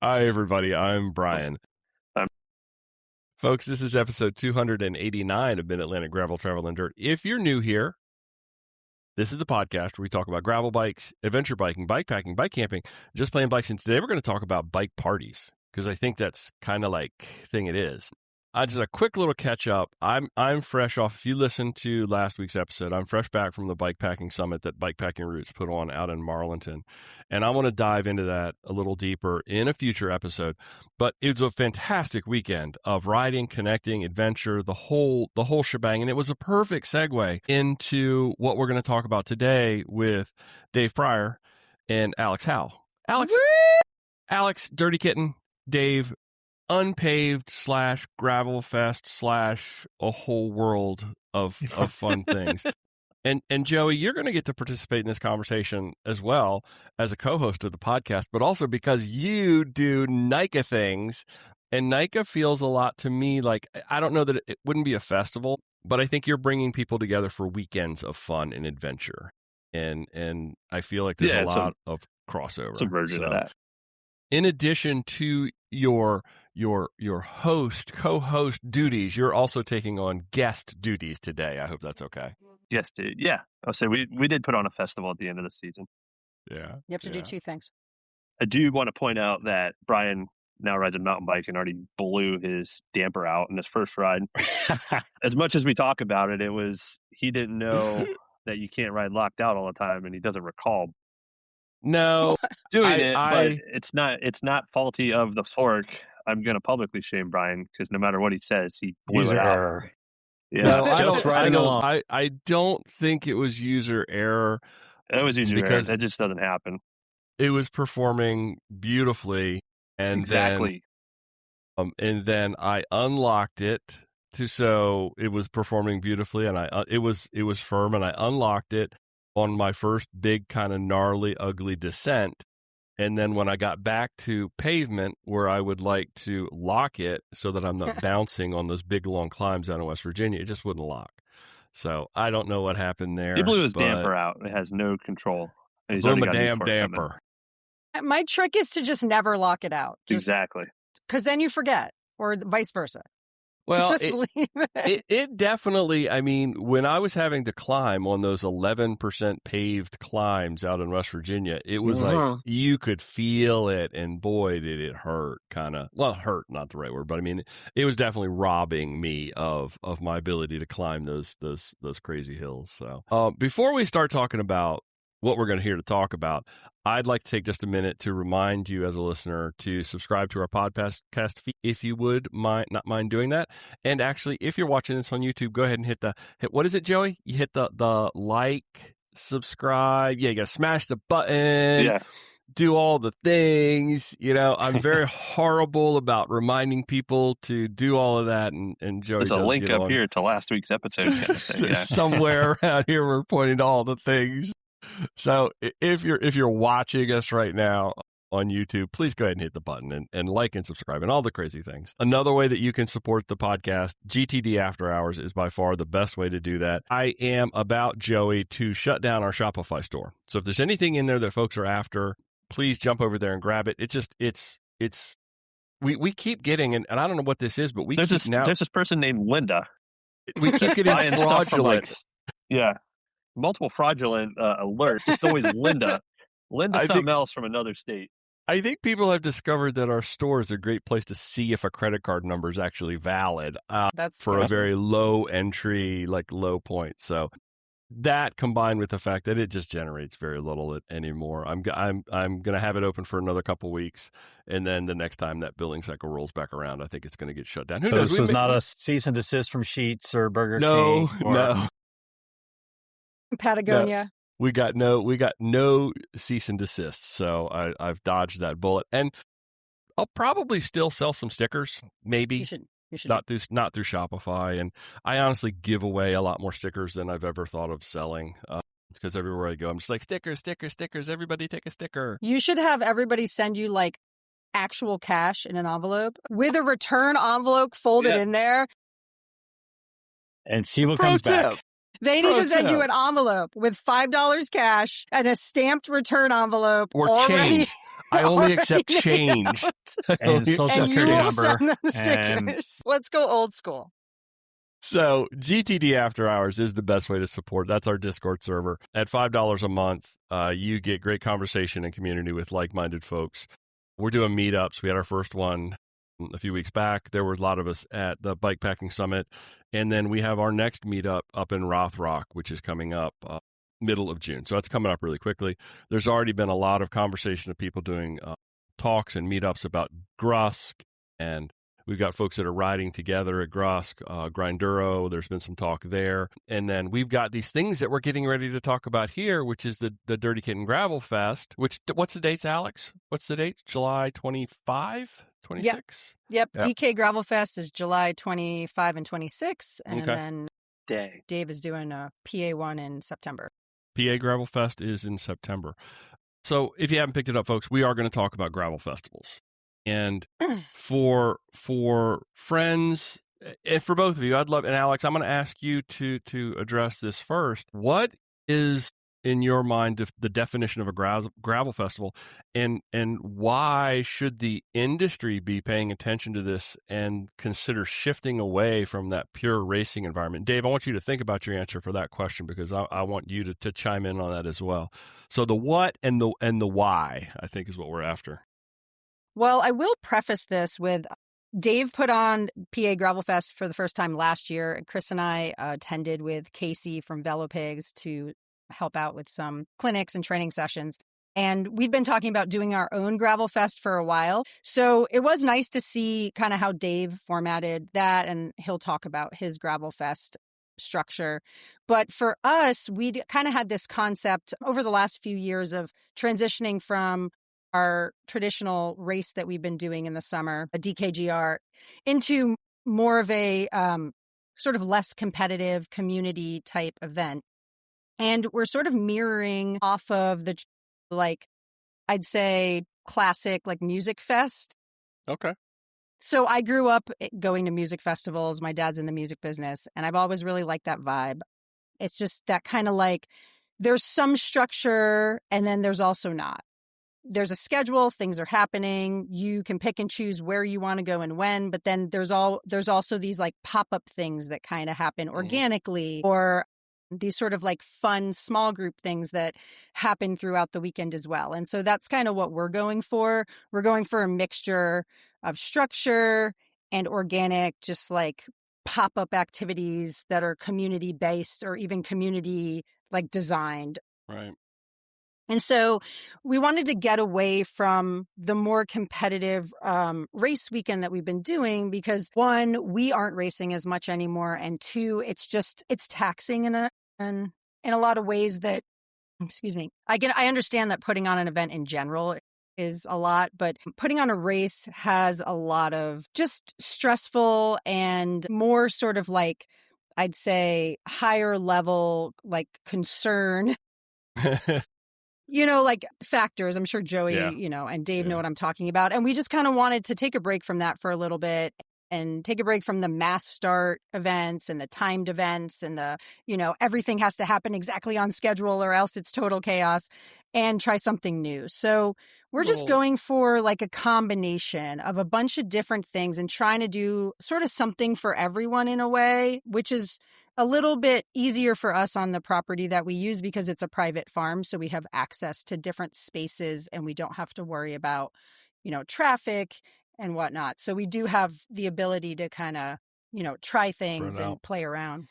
Hi, everybody. I'm Brian. Folks, this is episode 289 of Mid-Atlantic Gravel, Travel, and Dirt. If you're new here, this is the podcast where we talk about gravel bikes, adventure biking, bike packing, bike camping, just playing bikes. And today we're going to talk about bike parties because I think that's kind of like thing it is. Just a quick little catch up. I'm fresh off. If you listened to last week's episode, I'm fresh back from the bike packing summit that Bike Packing Roots put on out in Marlinton, and I want to dive into that a little deeper in a future episode. But it was a fantastic weekend of riding, connecting, adventure, the whole shebang, and it was a perfect segue into what we're going to talk about today with Dave Pryor and Alex Howell. Alex, Dirty Kitten, Dave. Unpaved / Gravelfest / a whole world of fun things. And Joey, you're going to get to participate in this conversation as well as a co-host of the podcast, but also because you do NICA things, and NICA feels a lot to me like, I don't know that it wouldn't be a festival, but I think you're bringing people together for weekends of fun and adventure. And I feel like there's a lot of crossover. It's a version of that. In addition to your co-host duties, you're also taking on guest duties today. I hope that's okay. Yes, dude. Yeah. I'll say we did put on a festival at the end of the season. Yeah. You have to do two things. I do want to point out that Brian now rides a mountain bike and already blew his damper out in his first ride. As much as we talk about it, he didn't know that you can't ride locked out all the time, and he doesn't recall No, doing it, but it's not faulty of the fork. I'm going to publicly shame Brian because no matter what he says, he blew it out. Error. Yeah, no, I don't think it was user error. It was user error. That just doesn't happen. It was performing beautifully, and then I unlocked it so it was performing beautifully, and it was firm, and I unlocked it on my first big kind of gnarly, ugly descent. And then when I got back to pavement where I would like to lock it so that I'm not bouncing on those big, long climbs out in West Virginia, it just wouldn't lock. So I don't know what happened there. He blew his damper out. It has no control. Blew my damn damper. My trick is to just never lock it out. Exactly. Because then you forget, or vice versa. Well, just leave it. It definitely, I mean, when I was having to climb on those 11% paved climbs out in West Virginia, it was like you could feel it, and boy, did it hurt, kind of. Well, hurt, not the right word, but I mean, it was definitely robbing me of my ability to climb those crazy hills. So before we start talking about what we're going to hear to talk about, I'd like to take just a minute to remind you as a listener to subscribe to our podcast feed if you would not mind doing that. And actually, if you're watching this on YouTube, go ahead and hit what is it, Joey? You hit the like, subscribe. Yeah, you got to smash the button. Yeah. Do all the things. You know, I'm very horrible about reminding people to do all of that. And Joey, there's a link up here to last week's episode. Kind of thing, yeah. Somewhere around here, we're pointing to all the things. So if you're watching us right now on YouTube, please go ahead and hit the button and like and subscribe and all the crazy things. Another way that you can support the podcast, GTD After Hours, is by far the best way to do that. I am about, Joey, to shut down our Shopify store. So if there's anything in there that folks are after, please jump over there and grab it. We keep getting, and I don't know what this is, but there's this person named Linda. We keep getting fraudulent. Multiple fraudulent alerts. It's always Linda. Linda something else from another state. I think people have discovered that our store is a great place to see if a credit card number is actually valid for a very low entry, like low point. So that combined with the fact that it just generates very little anymore. I'm going to have it open for another couple weeks, and then the next time that billing cycle rolls back around, I think it's going to get shut down. Who knows? This was not a cease and desist from Sheetz or Burger King? No. Patagonia. We got no cease and desist, so I've dodged that bullet, and I'll probably still sell some stickers. Maybe you should not through Shopify, and I honestly give away a lot more stickers than I've ever thought of selling. Because everywhere I go, I'm just like stickers. Everybody take a sticker. You should have everybody send you like actual cash in an envelope with a return envelope folded in there, and see what comes back. They need to send you an envelope with $5 cash and a stamped return envelope or already. change. I only accept change. And social And you security will number. send them and stickers. Let's go old school. So GTD After Hours is the best way to support. That's our Discord server. At $5 a month, you get great conversation and community with like-minded folks. We're doing meetups. We had our first one a few weeks back. There were a lot of us at the Bikepacking Summit. And then we have our next meetup up in Rothrock, which is coming up middle of June. So that's coming up really quickly. There's already been a lot of conversation of people doing talks and meetups about Grusk, and we've got folks that are riding together at Grusk, Grinduro. There's been some talk there. And then we've got these things that we're getting ready to talk about here, which is the Dirty Kitten Gravel Fest, what's the dates, Alex? What's the dates? July 25, 26? Yep. DK Gravel Fest is July 25 and 26. And then Dave is doing a PA one in September. PA Gravel Fest is in September. So if you haven't picked it up, folks, we are going to talk about gravel festivals. And for friends, and for both of you, I'd love, and Alex, I'm going to ask you to address this first. What is, in your mind, the definition of a gravel festival, and why should the industry be paying attention to this and consider shifting away from that pure racing environment? Dave, I want you to think about your answer for that question, because I want you to chime in on that as well. So the what and the why, I think, is what we're after. Well, I will preface this with Dave put on PA Gravel Fest for the first time last year. Chris and I attended with Casey from VeloPigs to help out with some clinics and training sessions. And we'd been talking about doing our own Gravel Fest for a while. So it was nice to see kind of how Dave formatted that, and he'll talk about his Gravel Fest structure. But for us, we kind of had this concept over the last few years of transitioning from our traditional race that we've been doing in the summer, a DKGR, into more of a sort of less competitive community type event. And we're sort of mirroring off of the, like, I'd say classic, like, music fest. Okay. So I grew up going to music festivals. My dad's in the music business, and I've always really liked that vibe. It's just that kind of like, there's some structure, and then there's also not. There's a schedule, things are happening. You can pick and choose where you want to go and when, but then there's also these like pop-up things that kind of happen organically, or these sort of like fun small group things that happen throughout the weekend as well. And so that's kind of what we're going for. We're going for a mixture of structure and organic, just like pop-up activities that are community-based or even community like designed. Right. And so we wanted to get away from the more competitive race weekend that we've been doing, because one, we aren't racing as much anymore, and two, it's taxing in a lot of ways that, excuse me, I understand that putting on an event in general is a lot, but putting on a race has a lot of just stressful and more sort of like, I'd say, higher level like concern. Like factors. I'm sure Joey, and Dave know what I'm talking about. And we just kind of wanted to take a break from that for a little bit and take a break from the mass start events and the timed events and the, everything has to happen exactly on schedule or else it's total chaos, and try something new. So we're just going for like a combination of a bunch of different things and trying to do sort of something for everyone in a way, which is a little bit easier for us on the property that we use because it's a private farm. So we have access to different spaces and we don't have to worry about, traffic and whatnot. So we do have the ability to kind of, try things and play around.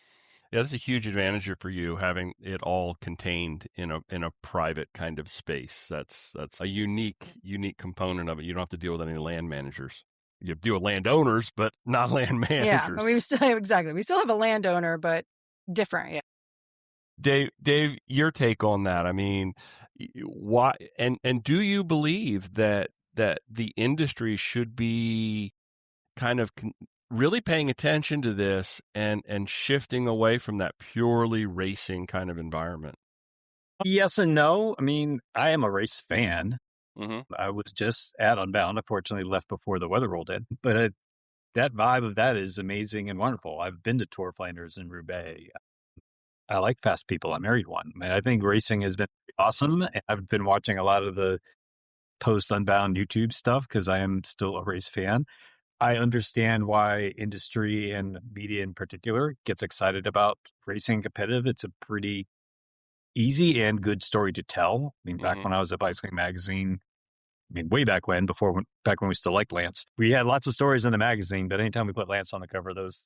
Yeah, that's a huge advantage for you, having it all contained in a private kind of space. That's a unique component of it. You don't have to deal with any land managers. You deal with landowners, but not land managers. Yeah, we still have a landowner, but different. Yeah. Dave, your take on that? I mean, why? And do you believe that the industry should be kind of really paying attention to this and shifting away from that purely racing kind of environment? Yes and no. I mean, I am a race fan. Mm-hmm. I was just at Unbound. Unfortunately, left before the weather rolled in. But that vibe of that is amazing and wonderful. I've been to Tour Flanders and Roubaix. I like fast people. I married one. I think racing has been awesome. And I've been watching a lot of the post Unbound YouTube stuff because I am still a race fan. I understand why industry and media in particular gets excited about racing competitive. It's a pretty easy and good story to tell. I mean, back when I was at Bicycling Magazine, I mean, way back when, back when we still liked Lance, we had lots of stories in the magazine, but anytime we put Lance on the cover, those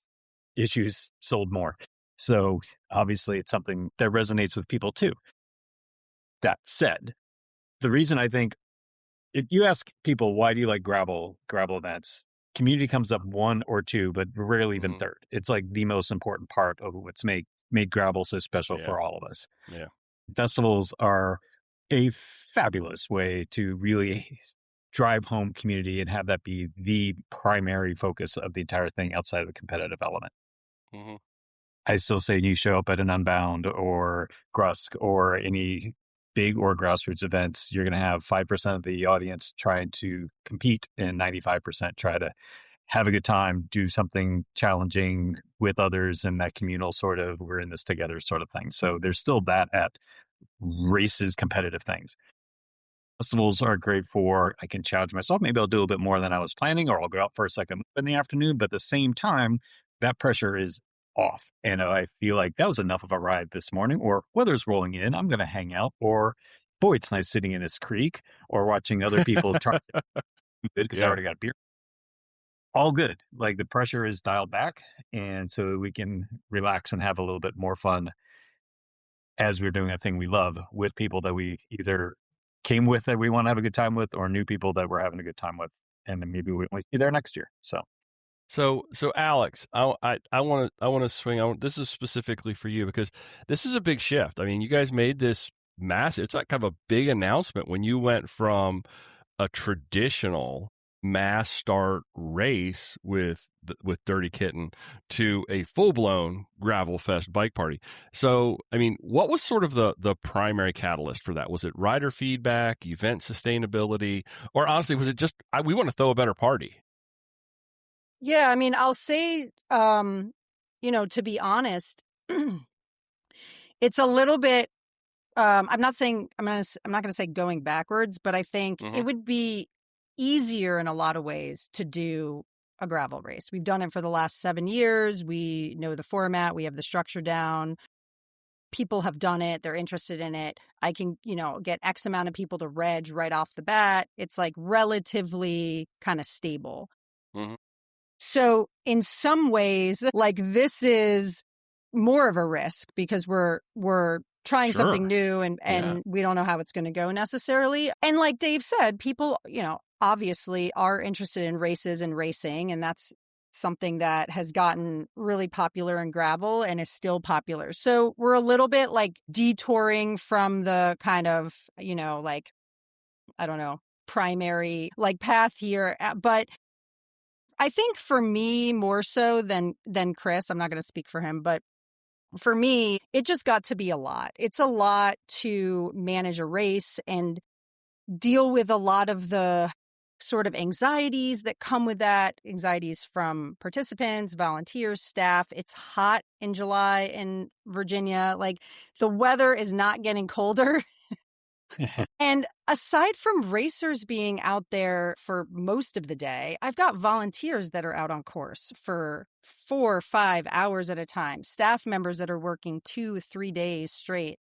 issues sold more. So obviously it's something that resonates with people too. That said, the reason I think if you ask people, why do you like gravel events? Community comes up one or two, but rarely even third. It's like the most important part of what's made gravel so special for all of us. Yeah. Festivals are a fabulous way to really drive home community and have that be the primary focus of the entire thing outside of the competitive element. I still say you show up at an Unbound or Grusk or any big or grassroots events, you're going to have 5% of the audience trying to compete and 95% try to have a good time, do something challenging with others and that communal sort of we're in this together sort of thing. So there's still that at races, competitive things. Festivals are great for, I can challenge myself. Maybe I'll do a little bit more than I was planning, or I'll go out for a second in the afternoon. But at the same time, that pressure is off. And I feel like that was enough of a ride this morning, or weather's rolling in, I'm going to hang out, or boy, it's nice sitting in this creek or watching other people try because I already got beer. All good. Like the pressure is dialed back. And so we can relax and have a little bit more fun as we're doing a thing we love with people that we either came with that we want to have a good time with, or new people that we're having a good time with. And then maybe we'll see there next year. So Alex, I want to swing. This is specifically for you because this is a big shift. I mean, you guys made this massive. It's like kind of a big announcement when you went from a traditional mass start race with Dirty Kitten to a full blown Gravelfest bike party. So, I mean, what was sort of the primary catalyst for that? Was it rider feedback, event sustainability, or honestly, was it just we want to throw a better party? Yeah, I mean, I'll say, to be honest, it's a little bit. I'm not going to say going backwards, but I think it would be easier in a lot of ways to do a gravel race. We've done it for the last 7 years. We know the format. We have the structure down. People have done it. They're interested in it. I can, get X amount of people to reg right off the bat. It's like relatively kind of stable. So in some ways, like this is more of a risk because we're trying something new and we don't know how it's going to go necessarily. And like Dave said, people, obviously are interested in races and racing, and that's something that has gotten really popular in gravel and is still popular. So we're a little bit like detouring from the kind of, like, I don't know, primary like path here. But I think for me more so than Chris, I'm not going to speak for him, but for me, it just got to be a lot. It's a lot to manage a race and deal with a lot of the sort of anxieties that come with that, anxieties from participants, volunteers, staff. It's hot in July in Virginia. Like the weather is not getting colder. And aside from racers being out there for most of the day, I've got volunteers that are out on course for 4 or 5 hours at a time, staff members that are working 2-3 days straight.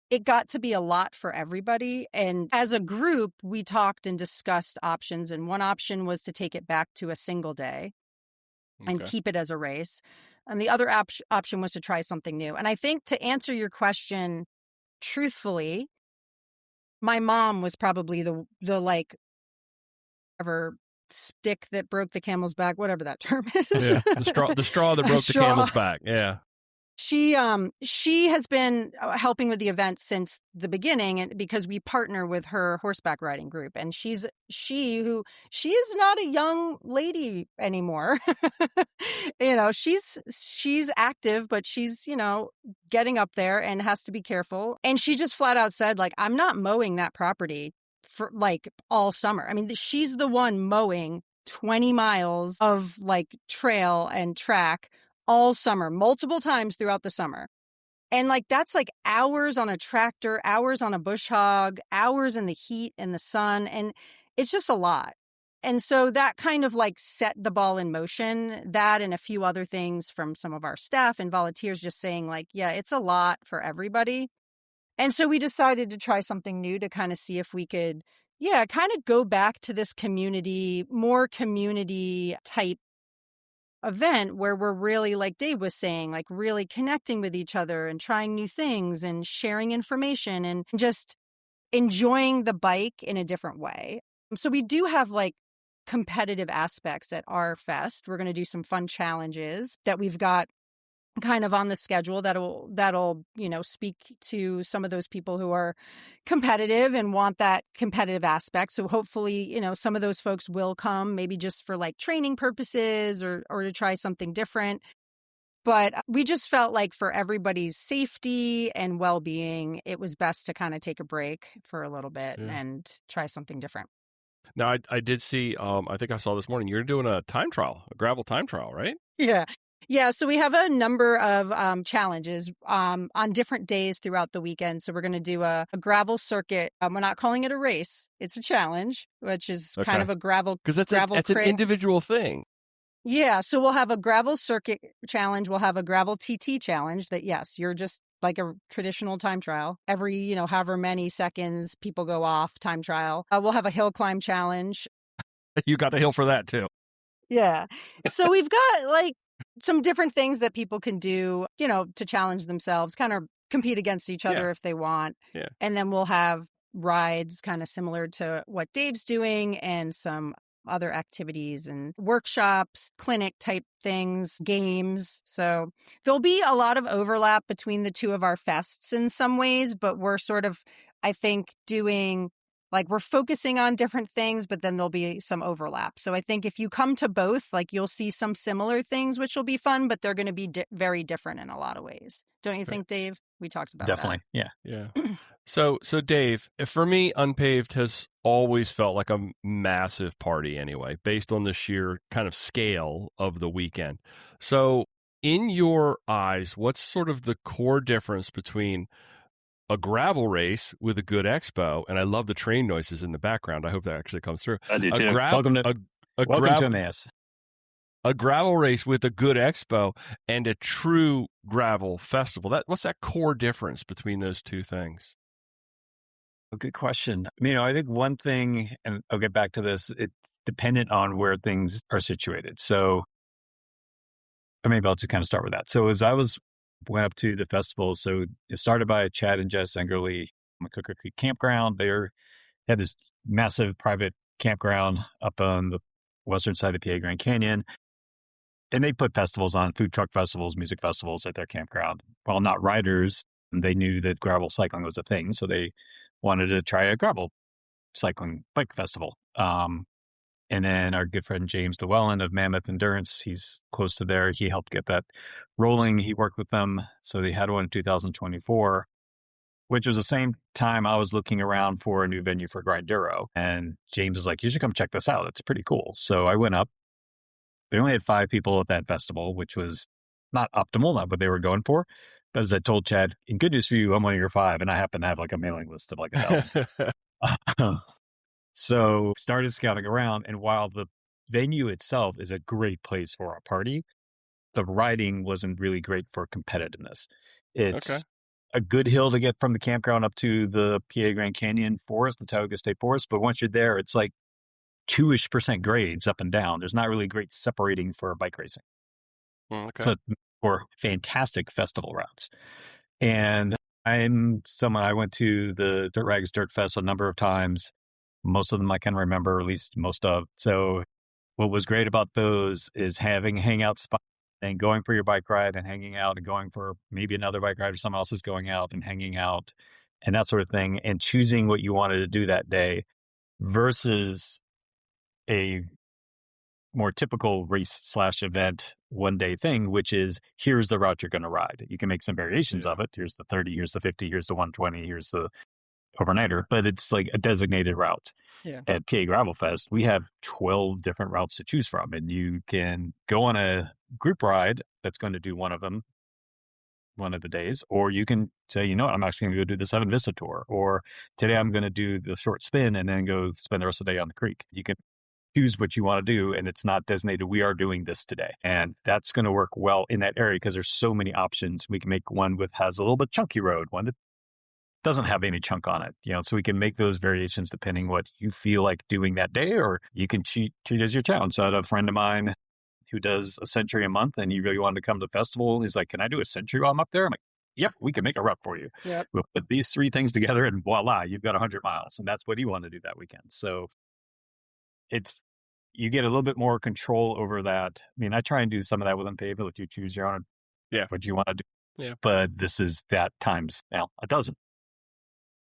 It got to be a lot for everybody. And as a group, we talked and discussed options. And one option was to take it back to a single day and keep it as a race. And the other option was to try something new. And I think to answer your question truthfully, my mom was probably the like ever stick that broke the camel's back, whatever that term is. Yeah, the straw that broke the camel's back. Yeah. She has been helping with the event since the beginning, and because we partner with her horseback riding group, and she is not a young lady anymore. She's active, but she's getting up there and has to be careful. And she just flat out said, like, I'm not mowing that property for like all summer. I mean, she's the one mowing 20 miles of like trail and track all summer, multiple times throughout the summer. And like, that's like hours on a tractor, hours on a bush hog, hours in the heat and the sun. And it's just a lot. And so that kind of like set the ball in motion, that and a few other things from some of our staff and volunteers just saying like, yeah, it's a lot for everybody. And so we decided to try something new to kind of see if we could, kind of go back to this more community type event where we're really, like Dave was saying, like really connecting with each other and trying new things and sharing information and just enjoying the bike in a different way. So we do have like competitive aspects at our fest. We're going to do some fun challenges that we've got kind of on the schedule that'll speak to some of those people who are competitive and want that competitive aspect. So hopefully, some of those folks will come maybe just for like training purposes or to try something different. But we just felt like for everybody's safety and well-being, it was best to kind of take a break for a little bit and try something different. Now, I did see, I think I saw this morning, you're doing a gravel time trial, right? Yeah. Yeah, so we have a number of challenges on different days throughout the weekend. So we're going to do a gravel circuit. We're not calling it a race. It's a challenge, which is kind of a gravel because that's an individual thing. Yeah, so we'll have a gravel circuit challenge. We'll have a gravel TT challenge that, yes, you're just like a traditional time trial. Every, however many seconds people go off time trial. We'll have a hill climb challenge. You got the hill for that too. Yeah. So we've got like some different things that people can do, to challenge themselves, kind of compete against each other if they want. Yeah. And then we'll have rides kind of similar to what Dave's doing and some other activities and workshops, clinic type things, games. So there'll be a lot of overlap between the two of our fests in some ways, but we're sort of, I think, doing like we're focusing on different things, but then there'll be some overlap. So I think if you come to both, like you'll see some similar things, which will be fun, but they're going to be very different in a lot of ways. Don't you think, Dave? We talked about Definitely. that. Yeah. So Dave, for me, Unpaved has always felt like a massive party anyway, based on the sheer kind of scale of the weekend. So in your eyes, what's sort of the core difference between a gravel race with a good expo, and I love the train noises in the background. I hope that actually comes through. I do too. Welcome to Emmaus. A gravel race with a good expo and a true gravel festival. What's that core difference between those two things? A good question. I think one thing, and I'll get back to this, it's dependent on where things are situated. So, or maybe I'll just kind of start with that. So as I went up to the festival, so it started by Chad and Jess Engerly on the Cooker Creek campground. They had this massive private campground up on the western side of the PA Grand Canyon. And they put festivals on, food truck festivals, music festivals at their campground. While not riders, they knew that gravel cycling was a thing, so they wanted to try a gravel cycling bike festival. And then our good friend James Llewellyn of Mammoth Endurance, he's close to there. He helped get that rolling. He worked with them. So they had one in 2024, which was the same time I was looking around for a new venue for Grinduro. And James was like, you should come check this out. It's pretty cool. So I went up. They only had 5 people at that festival, which was not optimal, not what they were going for. But as I told Chad, in good news for you, I'm one of your 5, and I happen to have like a mailing list of like 1,000. So started scouting around, and while the venue itself is a great place for a party, the riding wasn't really great for competitiveness. It's a good hill to get from the campground up to the PA Grand Canyon forest, the Tioga State Forest. But once you're there, it's like 2-ish% grades up and down. There's not really great separating for bike racing. So, or fantastic festival routes. And I went to the Dirt Rags Dirt Fest a number of times. Most of them I can remember, at least most of. So what was great about those is having hangout spots and going for your bike ride and hanging out and going for maybe another bike ride or someone else is going out and hanging out and that sort of thing, and choosing what you wanted to do that day versus a more typical race/event one-day thing, which is here's the route you're going to ride. You can make some variations of it. Here's the 30, here's the 50, here's the 120, here's the overnighter, but it's like a designated route. At PA Gravel Fest, we have 12 different routes to choose from, and you can go on a group ride that's going to do one of them, one of the days, or you can say, you know what, I'm actually going to go do the Seven Vista tour, or today I'm going to do the short spin and then go spend the rest of the day on the creek. You can choose what you want to do, and it's not designated, we are doing this today. And that's going to work well in that area because there's so many options. We can make one with has a little bit chunky road, one that doesn't have any chunk on it, so we can make those variations depending what you feel like doing that day, or you can treat it as your town. So I had a friend of mine who does a century a month, and he really wanted to come to the festival. He's like, can I do a century while I'm up there? I'm like, yep, we can make a rep for you. Yep. We'll put these 3 things together and voila, you've got 100 miles. And that's what he wanted to do that weekend. So you get a little bit more control over that. I mean, I try and do some of that with Unpaved, let you choose your own, what you want to do. Yeah. But this is that times now a dozen.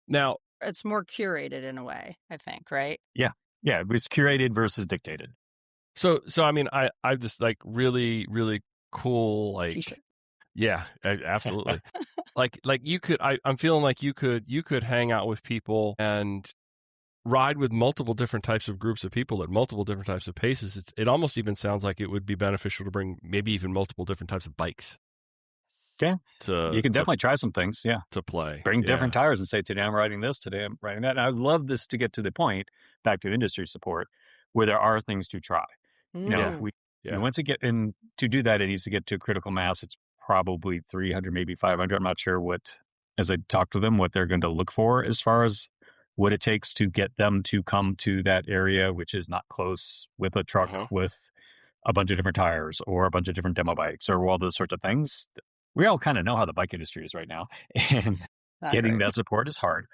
Now, it's more curated in a way, I think, right? Yeah. Yeah. It was curated versus dictated. So I mean, I've this like really, really cool, like, T-shirt. Yeah, absolutely. like you could, I'm feeling like you could hang out with people and ride with multiple different types of groups of people at multiple different types of paces. It almost even sounds like it would be beneficial to bring maybe even multiple different types of bikes. Okay. You can definitely try some things. Yeah. To play. Bring different tires and say, today I'm riding this, today I'm riding that. And I would love this to get to the point, back to industry support, where there are things to try. If we once it get in to do that, it needs to get to a critical mass. It's probably 300, maybe 500. I'm not sure as I talk to them, what they're going to look for as far as what it takes to get them to come to that area, which is not close, with a truck with a bunch of different tires or a bunch of different demo bikes or all those sorts of things. We all kind of know how the bike industry is right now, and getting that support is hard.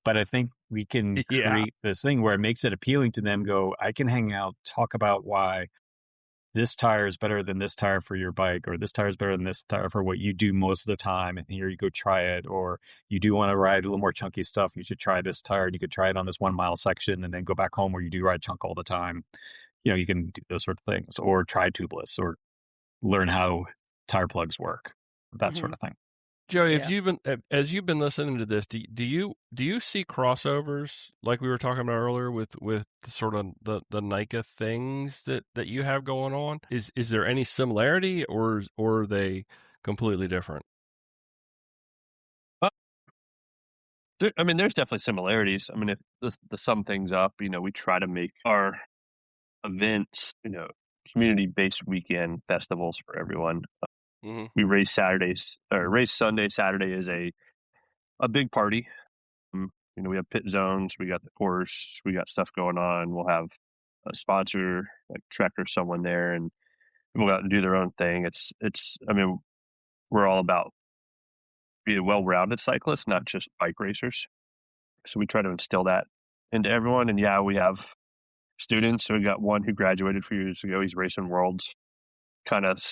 But I think we can create this thing where it makes it appealing to them. Go, I can hang out, talk about why this tire is better than this tire for your bike, or this tire is better than this tire for what you do most of the time. And here you go try it. Or you do want to ride a little more chunky stuff, you should try this tire. And you could try it on this 1 mile section and then go back home where you do ride chunk all the time. You can do those sort of things, or try tubeless, or learn how tire plugs work, that sort of thing. Joey, as you've been listening to this, do you see crossovers like we were talking about earlier with sort of the NICA things that you have going on? Is there any similarity, or are they completely different? I mean, there's definitely similarities. I mean, if to sum things up, we try to make our events, community-based weekend festivals for everyone. We race Sunday. Saturday is a big party. We have pit zones, we got the course, we got stuff going on. We'll have a sponsor like Trek or someone there, and people go out and do their own thing. I mean, we're all about being well-rounded cyclists, not just bike racers. So we try to instill that into everyone. And we have students. So we got one who graduated a few years ago. He's racing worlds, kind of,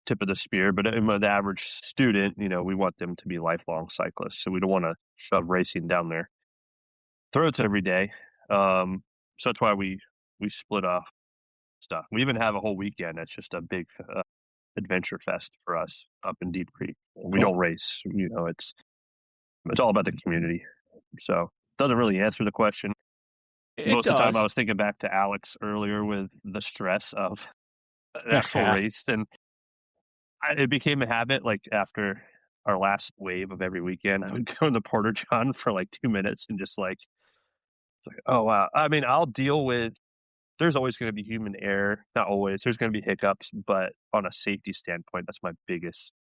tip of the spear. But the average student, we want them to be lifelong cyclists. So we don't want to shove racing down their throats every day. So that's why we split off stuff. We even have a whole weekend that's just a big adventure fest for us up in Deep Creek. We don't race. It's all about the community. So it doesn't really answer the question. Most of the time I was thinking back to Alex earlier with the stress of an actual race, and it became a habit. Like after our last wave of every weekend, I would go in the Porta John for like 2 minutes and just it's like, oh wow. I mean, I'll deal with, there's always going to be human error. Not always. There's going to be hiccups, but on a safety standpoint, that's my biggest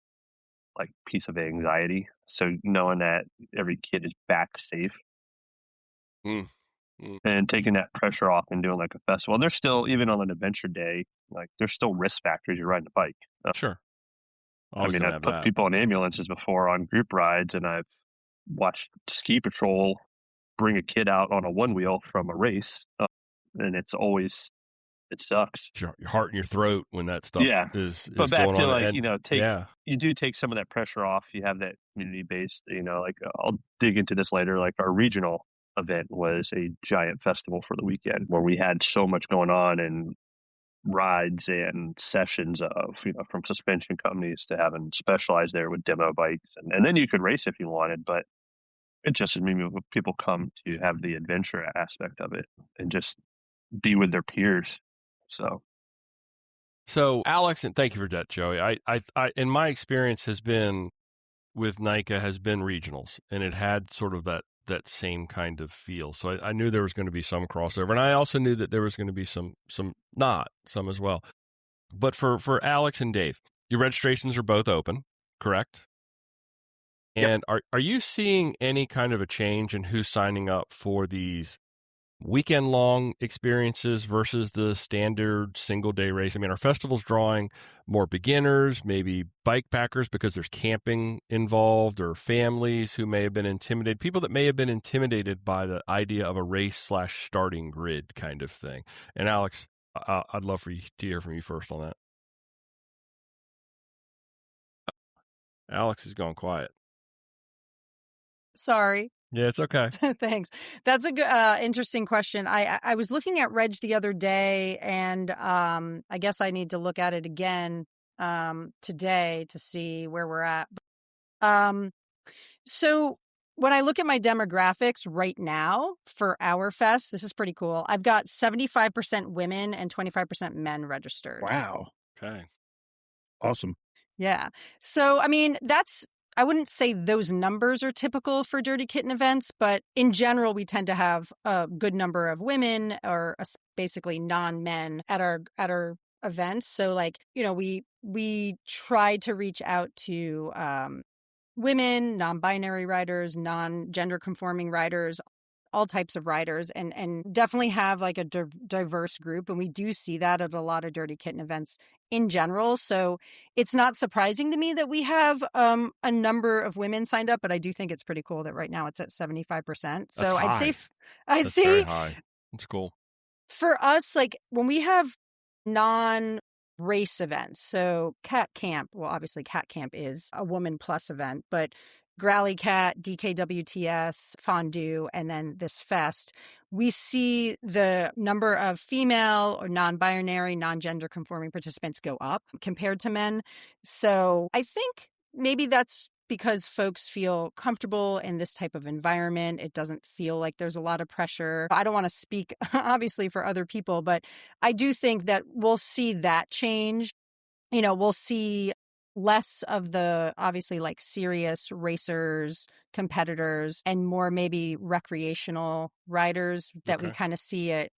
piece of anxiety. So knowing that every kid is back safe and taking that pressure off and doing a festival. And there's still, even on an adventure day, there's still risk factors. You're riding a bike. Sure. I've put people in ambulances before on group rides, and I've watched ski patrol bring a kid out on a one wheel from a race. And it sucks. Your heart in your throat when that stuff is but back going to on. You do take some of that pressure off. You have that community based, I'll dig into this later. Our regional event was a giant festival for the weekend where we had so much going on, and rides and sessions of, from suspension companies to having specialized there with demo bikes. And then you could race if you wanted, but it just made people come to have the adventure aspect of it and just be with their peers. So Alex, and thank you for that, Joey. I in my experience has been with NICA has been regionals, and it had sort of that same kind of feel. So I knew there was going to be some crossover, and I also knew that there was going to be some as well. But for Alex and Dave, your registrations are both open, correct? And are you seeing any kind of a change in who's signing up for these weekend-long experiences versus the standard single-day race? I mean, are festivals drawing more beginners, maybe bike packers because there's camping involved, or families who may have been intimidated, people that may have been intimidated by the idea of a race/starting grid kind of thing? And Alex, I'd love for you to hear from you first on that. Alex has gone quiet. Sorry. Yeah, it's okay. Thanks. That's a good, interesting question. I was looking at Reg the other day, and I guess I need to look at it again today to see where we're at. So when I look at my demographics right now for our fest, this is pretty cool. I've got 75% women and 25% men registered. Wow. Okay. Awesome. Yeah. So, I mean, I wouldn't say those numbers are typical for Dirty Kitten events, but in general, we tend to have a good number of women or basically non-men at our events. So, like, you know, we try to reach out to women, non-binary riders, non-gender conforming riders, all types of riders, and definitely have like a diverse group. And we do see that at a lot of Dirty Kitten events in general. So it's not surprising to me that we have a number of women signed up, but I do think it's pretty cool that right now it's at 75%. So That's high. I'd That's say very high. That's cool. For us, like when we have non-race events, so Cat Camp, well, obviously Cat Camp is a woman plus event, but Growly Cat, DKWTS, Fondue, and then this fest, we see the number of female or non-binary, non-gender conforming participants go up compared to men. So I think maybe that's because folks feel comfortable in this type of environment. It doesn't feel like there's a lot of pressure. I don't want to speak, obviously, for other people, but I do think that we'll see that change. You know, we'll see less of the obviously like serious racers, competitors, and more maybe recreational riders that we kind of see at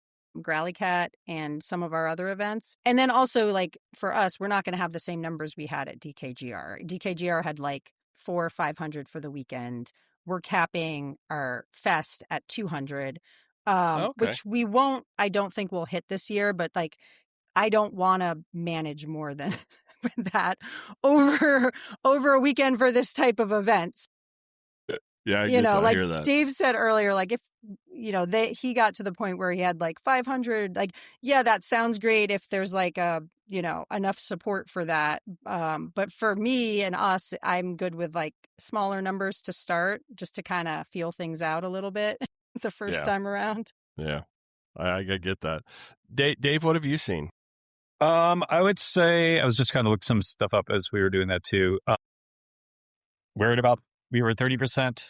Growly Cat and some of our other events. And then also, like, for us, we're not going to have the same numbers we had at DKGR. DKGR had like 400 or 500 for the weekend. We're capping our fest at 200, which we won't, I don't think we'll hit this year, but like, I don't want to manage more than that over a weekend for this type of events. Yeah, like hear that. Dave said earlier, like if he got to the point where he had like 500, like, yeah, that sounds great if there's like a enough support for that. But for me and us, I'm good with like smaller numbers to start, just to kind of feel things out a little bit the first time around. Yeah, I get that. Dave, what have you seen? I would say I was just kind of looking some stuff up as we were doing that too. We were 30%, a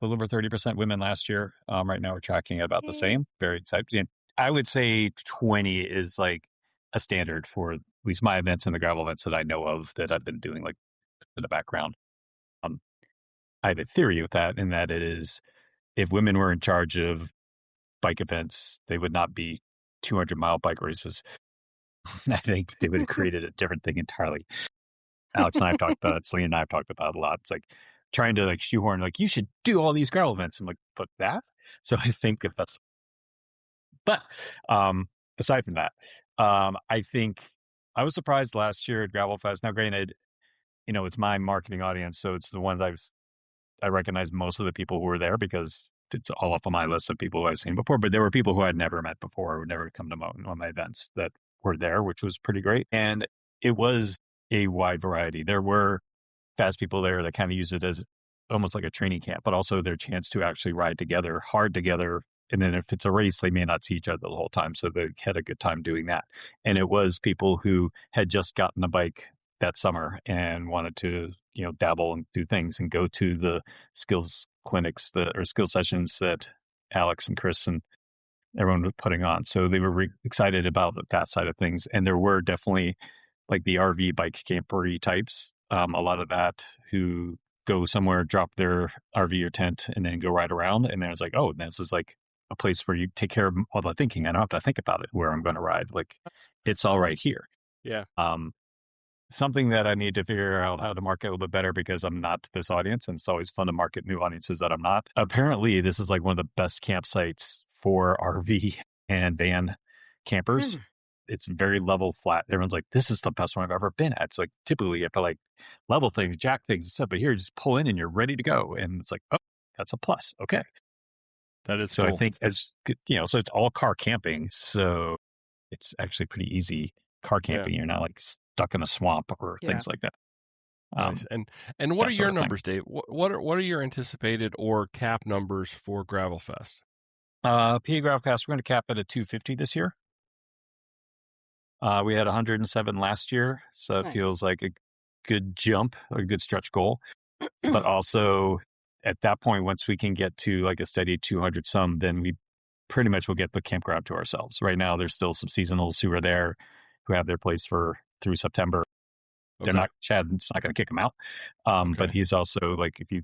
little over 30% women last year. Right now we're tracking at about the same. Very excited. I would say 20 is like a standard for at least my events and the gravel events that I know of that I've been doing like in the background. I have a theory with that, in that it is, if women were in charge of bike events, they would not be 200-mile bike races. I think they would have created a different thing entirely. Alex and I have talked about it. Selena and I have talked about it a lot. It's like trying to like shoehorn, like, you should do all these gravel events. I'm like, fuck that. So I think if that's, but aside from that, I think I was surprised last year at Gravelfest. Now, granted, it's my marketing audience, so it's the ones I recognize most of the people who were there because it's all off of my list of people who I've seen before. But there were people who I'd never met before, who would never come to one of my events, that were there, which was pretty great. And it was a wide variety. There were fast people there that kind of use it as almost like a training camp, but also their chance to actually ride together, hard together. And then if it's a race, they may not see each other the whole time. So they had a good time doing that. And it was people who had just gotten a bike that summer and wanted to, dabble and do things and go to the skills clinics or skill sessions that Alex and Chris and everyone was putting on. So they were excited about that side of things. And there were definitely like the RV bike campery types, a lot of that, who go somewhere, drop their RV or tent, and then go ride around. And then it's like, oh, this is like a place where you take care of all the thinking. I don't have to think about it where I'm going to ride. Like, it's all right here. Yeah. Something that I need to figure out how to market a little bit better, because I'm not this audience, and it's always fun to market new audiences that I'm not. Apparently, this is like one of the best campsites for RV and van campers. It's very level, flat. Everyone's like, this is the best one I've ever been at. It's like, typically you have to like level things, jack things and stuff, but here, just pull in and you're ready to go. And it's like, oh, that's a plus. Okay. That is So cool. I think so it's all car camping. So it's actually pretty easy car camping. You're not like stuck in a swamp or things like that. Nice. And what are your numbers, Dave? What are your anticipated or cap numbers for Gravelfest? PA Gravelfest, we're going to cap it at 250 this year. We had 107 last year, so it feels like a good jump, a good stretch goal. But also, at that point, once we can get to like a steady 200 some, then we pretty much will get the campground to ourselves. Right now, there's still some seasonals who are there, who have their place through September. They're not, Chad's not going to kick them out. But he's also like, if you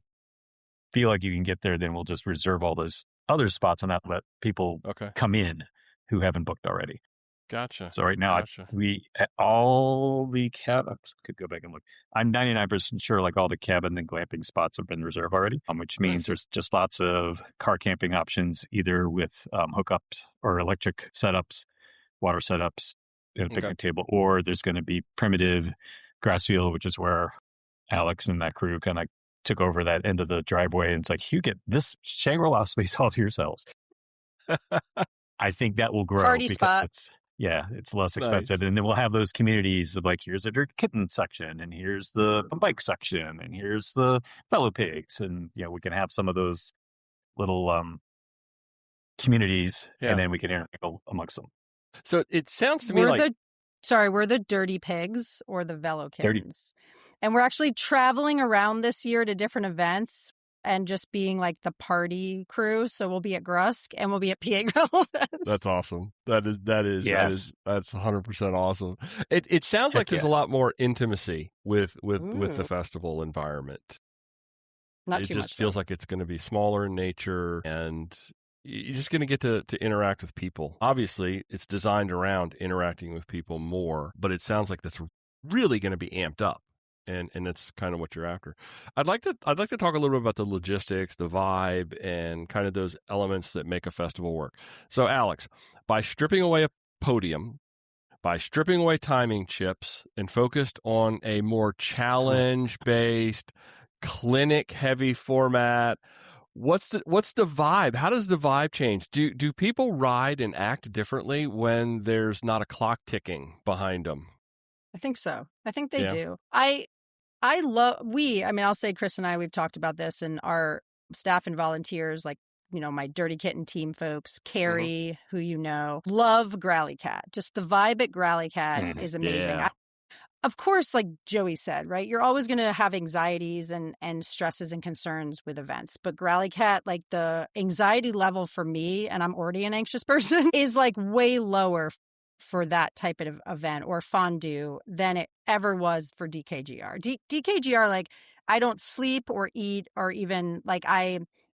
feel like you can get there, then we'll just reserve all those other spots and not let people come in who haven't booked already. Gotcha. So right now, all the could go back and look. I'm 99% sure like all the cabin and glamping spots have been reserved already, which means there's just lots of car camping options, either with hookups or electric setups, water setups, and a picnic table, or there's going to be primitive grass field, which is where Alex and that crew kind of took over that end of the driveway. And it's like, you get this Shangri-La space all to yourselves. I think that will grow. Party spot. It's less expensive. And then we'll have those communities of like, here's a Dirty Kitten section, and here's the bike section, and here's the fellow pigs. And, we can have some of those little communities, and then we can intermingle amongst them. So it sounds to me like... we're the Dirty Pigs or the Velo Kittens. And we're actually traveling around this year to different events and just being like the party crew. So we'll be at Grusk and we'll be at PA Gravelfest. That's awesome. That's 100% awesome. It sounds like there's a lot more intimacy with the festival environment. It just feels like it's going to be smaller in nature, and you're just going to get to interact with people. Obviously, it's designed around interacting with people more, but it sounds like that's really going to be amped up. And that's kind of what you're after. I'd like to talk a little bit about the logistics, the vibe, and kind of those elements that make a festival work. So, Alex, by stripping away a podium, by stripping away timing chips, and focused on a more challenge-based, clinic-heavy format, what's the vibe? How does the vibe change? Do people ride and act differently when there's not a clock ticking behind them? I think so. I think they do. I'll say Chris and I, we've talked about this, and our staff and volunteers, like, my Dirty Kitten team folks, Carrie, who love Growly Cat. Just the vibe at Growly Cat is amazing. Yeah. Of course, like Joey said, right, you're always going to have anxieties and stresses and concerns with events. But Growly Cat, like the anxiety level for me, and I'm already an anxious person, is like way lower for that type of event or fondue than it ever was for DKGR. DKGR, like, I don't sleep or eat or even like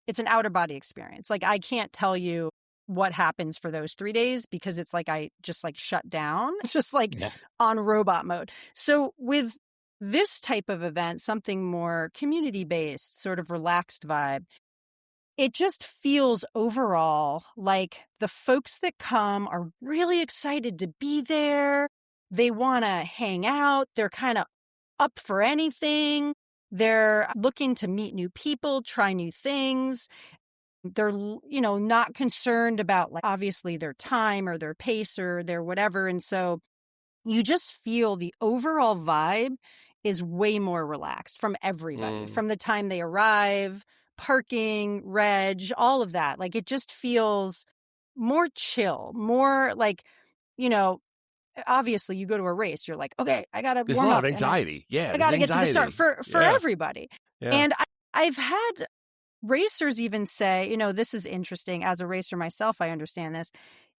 it's an outer body experience. Like, I can't tell you what happens for those 3 days because it's like I just like shut down. It's just like on robot mode. So with this type of event, something more community based, sort of relaxed vibe, it just feels overall like the folks that come are really excited to be there. They want to hang out. They're kind of up for anything. They're looking to meet new people, try new things. They're, not concerned about, like, obviously their time or their pace or their whatever. And so you just feel the overall vibe is way more relaxed from everybody, from the time they arrive, parking, reg, all of that. Like, it just feels more chill, more like, obviously you go to a race, you're like, okay, I got to warm up. There's a lot of anxiety. I got to get to the start for everybody. Yeah. And I've had racers even say, this is interesting. As a racer myself, I understand this.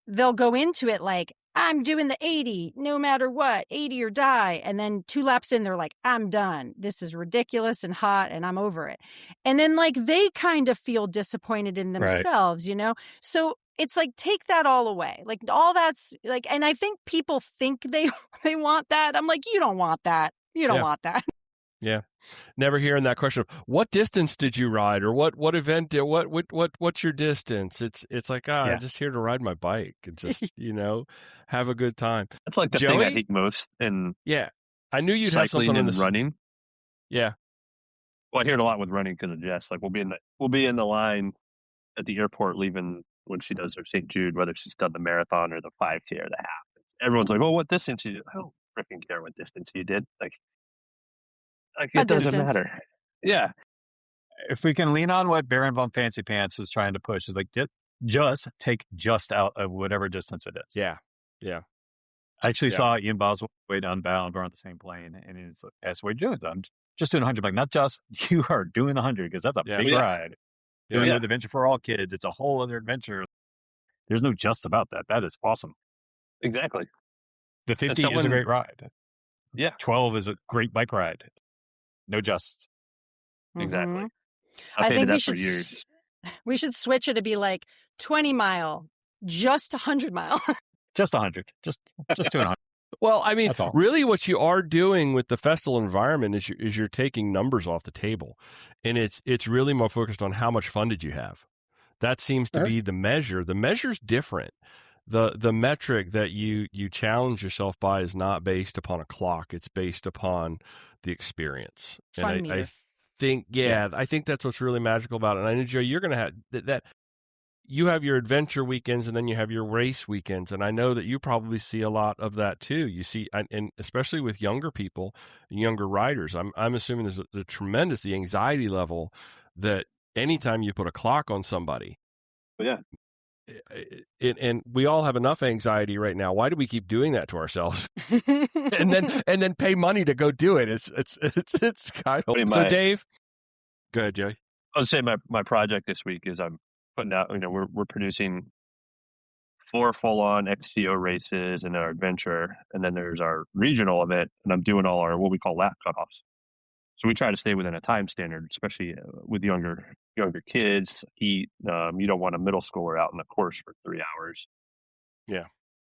They'll go into it like, I'm doing the 80 no matter what, 80 or die. And then 2 laps in, they're like, I'm done. This is ridiculous and hot and I'm over it. And then like they kind of feel disappointed in themselves, you know? So it's like, take that all away. Like all that's like, and I think people think they want that. I'm like, you don't want that. You don't want that. Yeah. Never hearing that question of what distance did you ride or what event did what's your distance? It's like, I'm just here to ride my bike and just, have a good time. That's like the Joey? thing I hate most in I knew you'd have cycling something on and this. running. Yeah. Well, I hear it a lot with running because of Jess. Like we'll be in the line at the airport leaving when she does her St. Jude, whether she's done the marathon or the 5K or the half. Everyone's like, "Oh, what distance you did?" I don't freaking care what distance you did. Like it doesn't matter. Yeah. If we can lean on what Baron von Fancy Pants is trying to push, is like just take just out of whatever distance it is. Yeah. Yeah. I actually saw Ian Boswell way down bound. We're on the same plane, and he's like, "That's what you're doing." I'm just doing 100. Like, not just you are doing 100 because that's a big ride. Doing it with Adventure for All kids, it's a whole other adventure. There's no just about that. That is awesome. Exactly. The 50 is a great ride. Yeah. 12 is a great bike ride. No just. Exactly. Mm-hmm. I think we years. should switch it to be like 20 mile, just 100 mile. Just 100. Just doing 100. Well, I mean, really what you are doing with the festival environment is you're taking numbers off the table. And it's really more focused on how much fun did you have. That seems to be the measure. The measure's different. The metric that you challenge yourself by is not based upon a clock. It's based upon the experience. Fun and meter. I think, I think that's what's really magical about it. And I know, Joe, you're going to have that. You have your adventure weekends and then you have your race weekends. And I know that you probably see a lot of that too. You see, and especially with younger people, younger riders, I'm assuming there's the anxiety level that anytime you put a clock on somebody. Yeah. And we all have enough anxiety right now. Why do we keep doing that to ourselves? and then pay money to go do it. It's kind of. So Dave, go ahead, Joey. I would say my project this week is I'm putting out, we're producing 4 full-on XCO races in our adventure, and then there's our regional event, and I'm doing all our what we call lap cutoffs. So we try to stay within a time standard, especially with younger kids. You don't want a middle schooler out in the course for 3 hours. Yeah,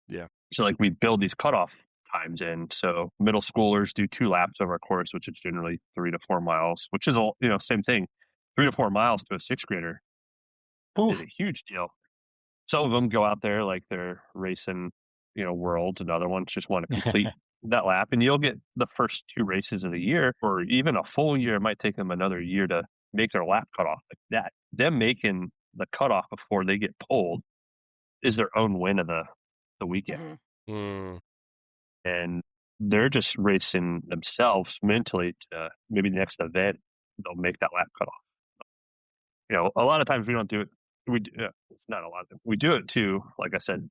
yeah. So like we build these cutoff times in. So middle schoolers do 2 laps of our course, which is generally 3 to 4 miles, which is same thing. 3 to 4 miles to a 6th grader is a huge deal. Some of them go out there like they're racing, worlds, and other ones just want to complete that lap. And you'll get the first 2 races of the year, or even a full year. It might take them another year to make their lap cutoff. Like that, them making the cutoff before they get pulled is their own win of the weekend. Mm-hmm. And they're just racing themselves mentally to maybe the next event they'll make that lap cutoff. A lot of times we don't do it. It's not a lot of them. We do it too, like I said,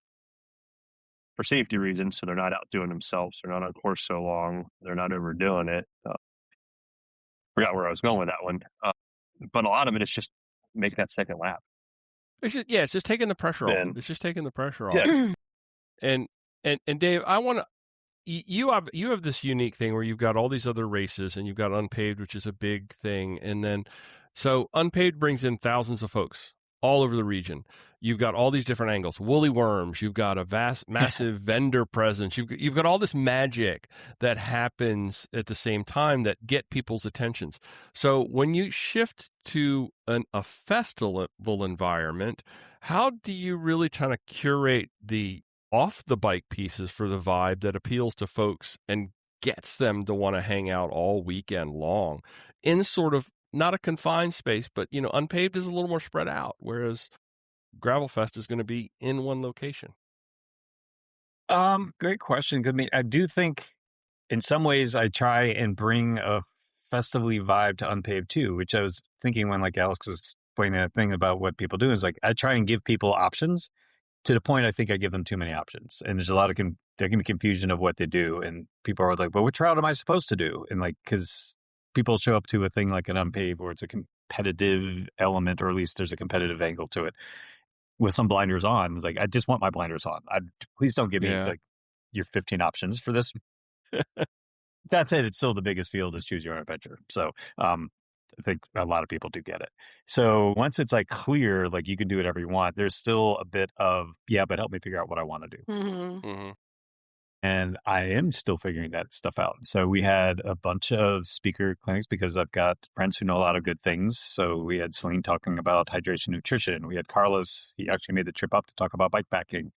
for safety reasons. So they're not out doing themselves. They're not on course so long. They're not overdoing it. Forgot where I was going with that one. But a lot of it is just making that second lap. It's just taking the pressure off. It's just taking the pressure off. Yeah. And Dave, I want to. You have this unique thing where you've got all these other races, and you've got Unpaved, which is a big thing, and then so Unpaved brings in thousands of folks all over the region. You've got all these different angles, woolly worms. You've got a massive vendor presence. You've got all this magic that happens at the same time that get people's attentions. So when you shift to a festival environment, how do you really try to curate the off the bike pieces for the vibe that appeals to folks and gets them to want to hang out all weekend long in sort of not a confined space, but Unpaved is a little more spread out, whereas Gravelfest is going to be in one location. Great question. I mean, I do think in some ways I try and bring a festively vibe to Unpaved too, which I was thinking when like Alex was explaining that thing about what people do is like I try and give people options. To the point, I think I give them too many options, and there's a lot of there can be confusion of what they do, and people are like, "Well, which route am I supposed to do?" And like, because people show up to a thing like an Unpaved, where it's a competitive element, or at least there's a competitive angle to it, with some blinders on. It's like, I just want my blinders on. Please don't give me Yeah. like your 15 options for this. That said, it's still the biggest field is choose your own adventure. So I think a lot of people do get it. So once it's like clear, like you can do whatever you want, there's still a bit of, but help me figure out what I want to do. Mm-hmm. And I am still figuring that stuff out. So we had a bunch of speaker clinics because I've got friends who know a lot of good things. So we had Celine talking about hydration, nutrition. We had Carlos. He actually made the trip up to talk about bikepacking.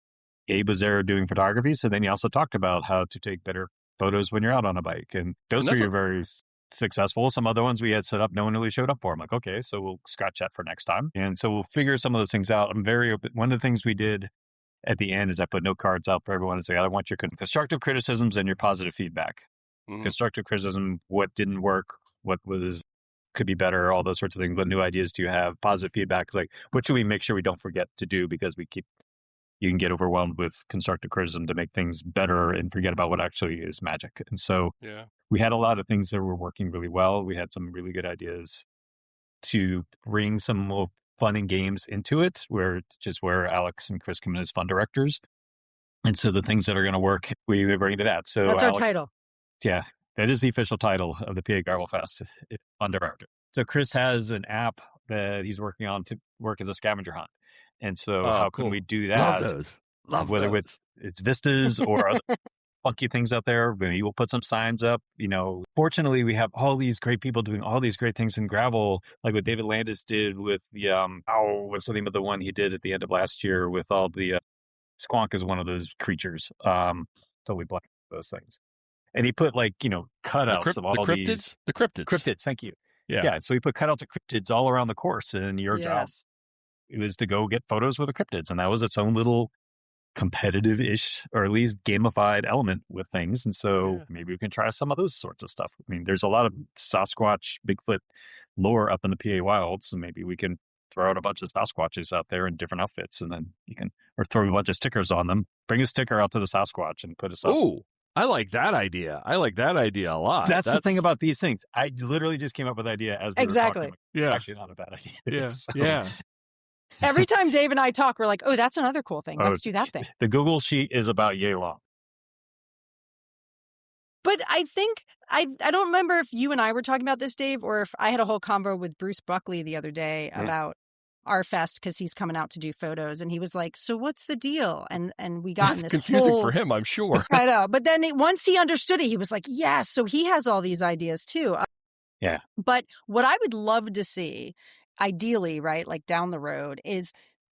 Gabe was there doing photography. So then he also talked about how to take better photos when you're out on a bike. And those three are very successful. Some other ones we had set up, no one really showed up for. I'm like, okay, so we'll scratch that for next time. And so we'll figure some of those things out. I'm very open. One of the things we did at the end is I put note cards out for everyone and say, I want your constructive criticisms and your positive feedback. Mm-hmm. Constructive criticism, what didn't work, what could be better, all those sorts of things. What new ideas do you have? Positive feedback is like, what should we make sure we don't forget to do, because you can get overwhelmed with constructive criticism to make things better and forget about what actually is magic. And so we had a lot of things that were working really well. We had some really good ideas to bring some more fun and games into it, where Alex and Chris come in as fun directors. And so the things that are going to work, we bring to that. So that's our title. Yeah, that is the official title of the PA Gravel Fest, fun director. So Chris has an app that he's working on to work as a scavenger hunt. And so how can we do that? Whether with it's vistas or other funky things out there. Maybe we'll put some signs up. Fortunately, we have all these great people doing all these great things in gravel, like what David Landis did with the, what's the name of the one he did at the end of last year with all the, Squonk is one of those creatures. Totally blank those things. And he put cutouts of all these. The cryptids. Cryptids, thank you. Yeah. So he put cutouts of cryptids all around the course, and your job was to go get photos with the cryptids. And that was its own little competitive-ish, or at least gamified element with things. And so maybe we can try some of those sorts of stuff. I mean, there's a lot of Sasquatch, Bigfoot lore up in the PA wilds, so maybe we can throw out a bunch of Sasquatches out there in different outfits, and then or throw a bunch of stickers on them. Bring a sticker out to the Sasquatch and put a Sasquatch. Ooh, I like that idea. I like that idea a lot. That's the thing about these things. I literally just came up with the idea as we were talking. Yeah. Actually not a bad idea. Yeah. So, yeah. Every time Dave and I talk, we're like, oh, that's another cool thing. Let's do that thing. The Google Sheet is about yay long. But I think, I don't remember if you and I were talking about this, Dave, or if I had a whole convo with Bruce Buckley the other day about our fest, because he's coming out to do photos. And he was like, so what's the deal? And we got in this confusing for him, I'm sure. I know. But then once he understood it, he was like, yes. So he has all these ideas too. Yeah. But what I would love to see, ideally, right, like down the road, is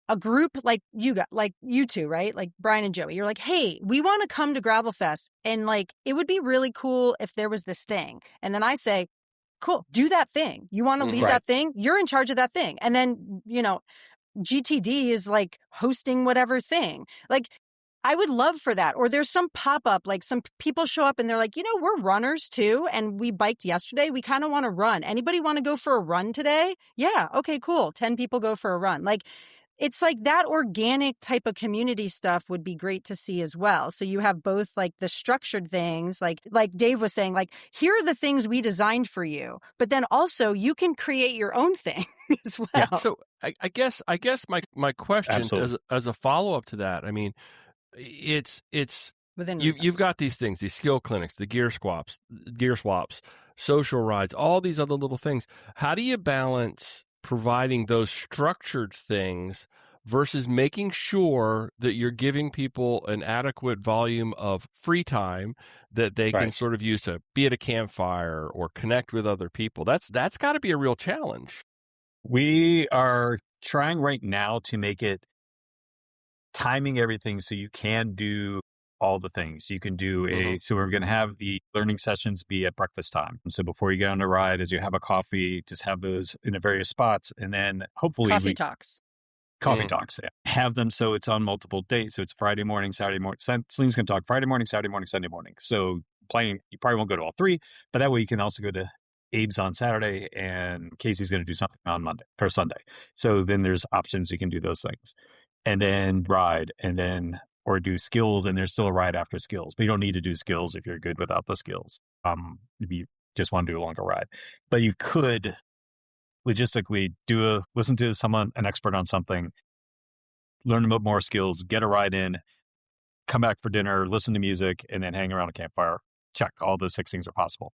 a group like you two, right? Like Brian and Joey. You're like, hey, we want to come to Gravelfest, and like it would be really cool if there was this thing. And then I say, cool, do that thing. You want to lead that thing? You're in charge of that thing. And then, GTD is like hosting whatever thing. Like, I would love for that. Or there's some pop-up, like some people show up and they're like, we're runners too. And we biked yesterday. We kind of want to run. Anybody want to go for a run today? Yeah. Okay, cool. 10 people go for a run. Like, it's like that organic type of community stuff would be great to see as well. So you have both like the structured things, like Dave was saying, like, here are the things we designed for you, but then also you can create your own thing as well. Yeah. So I guess my question as a follow-up to that, I mean, it's you've got these things, these skill clinics, the gear swaps, social rides, all these other little things. How do you balance providing those structured things versus making sure that you're giving people an adequate volume of free time that they can sort of use to be at a campfire or connect with other people? That's got to be a real challenge. We are trying right now to make it timing everything so you can do all the things. You can do so we're going to have the learning sessions be at breakfast time. So before you get on a ride, as you have a coffee, just have those in the various spots. And then hopefully coffee talks. Yeah. Have them so it's on multiple days. So it's Friday morning, Saturday morning. Celine's going to talk Friday morning, Saturday morning, Sunday morning. So you probably won't go to all three, but that way you can also go to Abe's on Saturday and Casey's going to do something on Monday or Sunday. So then there's options. You can do those things and then ride or do skills, and there's still a ride after skills. But you don't need to do skills if you're good without the skills. If you just want to do a longer ride. But you could logistically listen to an expert on something, learn a bit more skills, get a ride in, come back for dinner, listen to music, and then hang around a campfire. Check. All those 6 things are possible,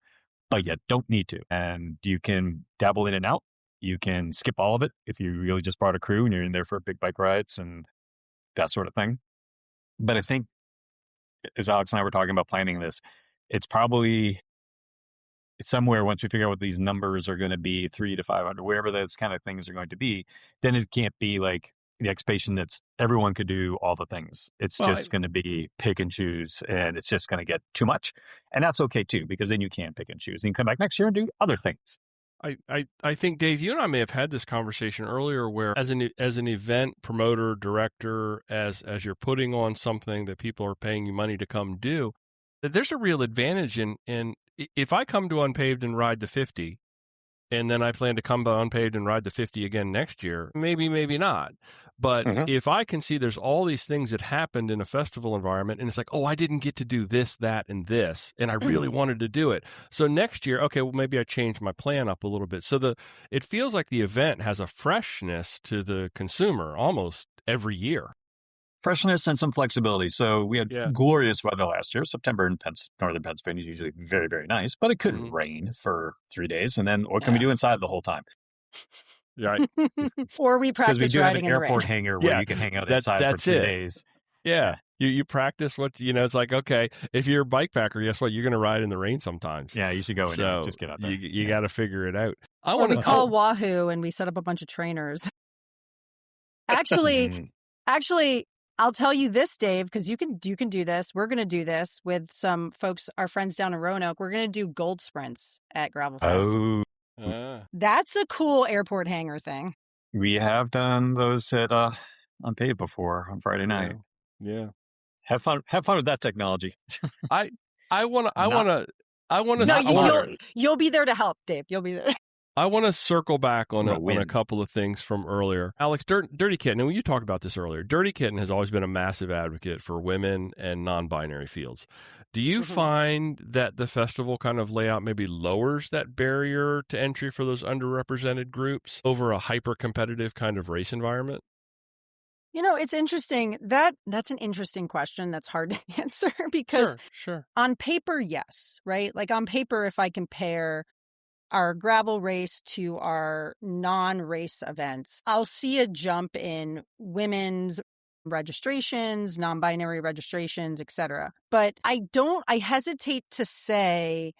but you don't need to. And you can dabble in and out. You can skip all of it if you really just brought a crew and you're in there for big bike rides and that sort of thing. But I think, as Alex and I were talking about planning this, it's probably somewhere, once we figure out what these numbers are going to be, 300 to 500, wherever those kind of things are going to be, then it can't be like the expectation that everyone could do all the things. It's just going to be pick and choose, and it's just going to get too much. And that's okay too, because then you can pick and choose. And you can come back next year and do other things. I think, Dave, you and I may have had this conversation earlier where as an event promoter, director, as you're putting on something that people are paying you money to come do, that there's a real advantage in if I come to Unpaved and ride the 50, and then I plan to come to Unpaved and ride the 50 again next year, maybe not. But if I can see there's all these things that happened in a festival environment, and it's like, oh, I didn't get to do this, that, and this, and I really wanted to do it. So next year, okay, well, maybe I changed my plan up a little bit. So it feels like the event has a freshness to the consumer almost every year. Freshness and some flexibility. So we had glorious weather last year. September in northern Pennsylvania is usually very, very nice, but it could rain for 3 days. And then what can we do inside the whole time? Right. Or we practice because we do riding have an in the airport rain. hangar where you can hang out inside for 2 days. Yeah. You practice it's like, okay, if you're a bike packer, guess what? You're going to ride in the rain sometimes. Yeah, you should go in and just get out there. You got to figure it out. We call Wahoo and we set up a bunch of trainers. Actually, I'll tell you this, Dave, because you can do this. We're going to do this with some folks, our friends down in Roanoke. We're going to do gold sprints at Gravelfest. Oh. That's a cool airport hangar thing. We have done those at Unpaved before on Friday night. Yeah. Have fun with that technology. I want to. You'll be there to help, Dave. You'll be there. I want to circle back on a couple of things from earlier. Alex, Dirty Kitten, and you talked about this earlier. Dirty Kitten has always been a massive advocate for women and non-binary fields. Do you find that the festival kind of layout maybe lowers that barrier to entry for those underrepresented groups over a hyper-competitive kind of race environment? It's interesting. That's an interesting question that's hard to answer because sure. On paper, yes, right? Like on paper, if I compare our gravel race to our non-race events, I'll see a jump in women's registrations, non-binary registrations, etc. But I hesitate to say,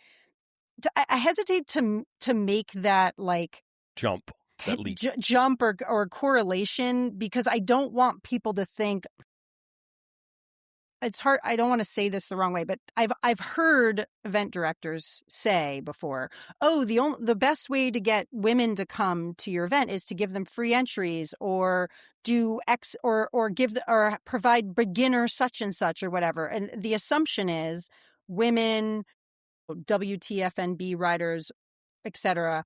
I hesitate to make that like jump, that leap. Jump or correlation, because I don't want people to think, it's hard. I don't want to say this the wrong way, but I've heard event directors say before, "Oh, the best way to get women to come to your event is to give them free entries, or do X, or or provide beginner such and such or whatever." And the assumption is women, WTFNB riders, etc.,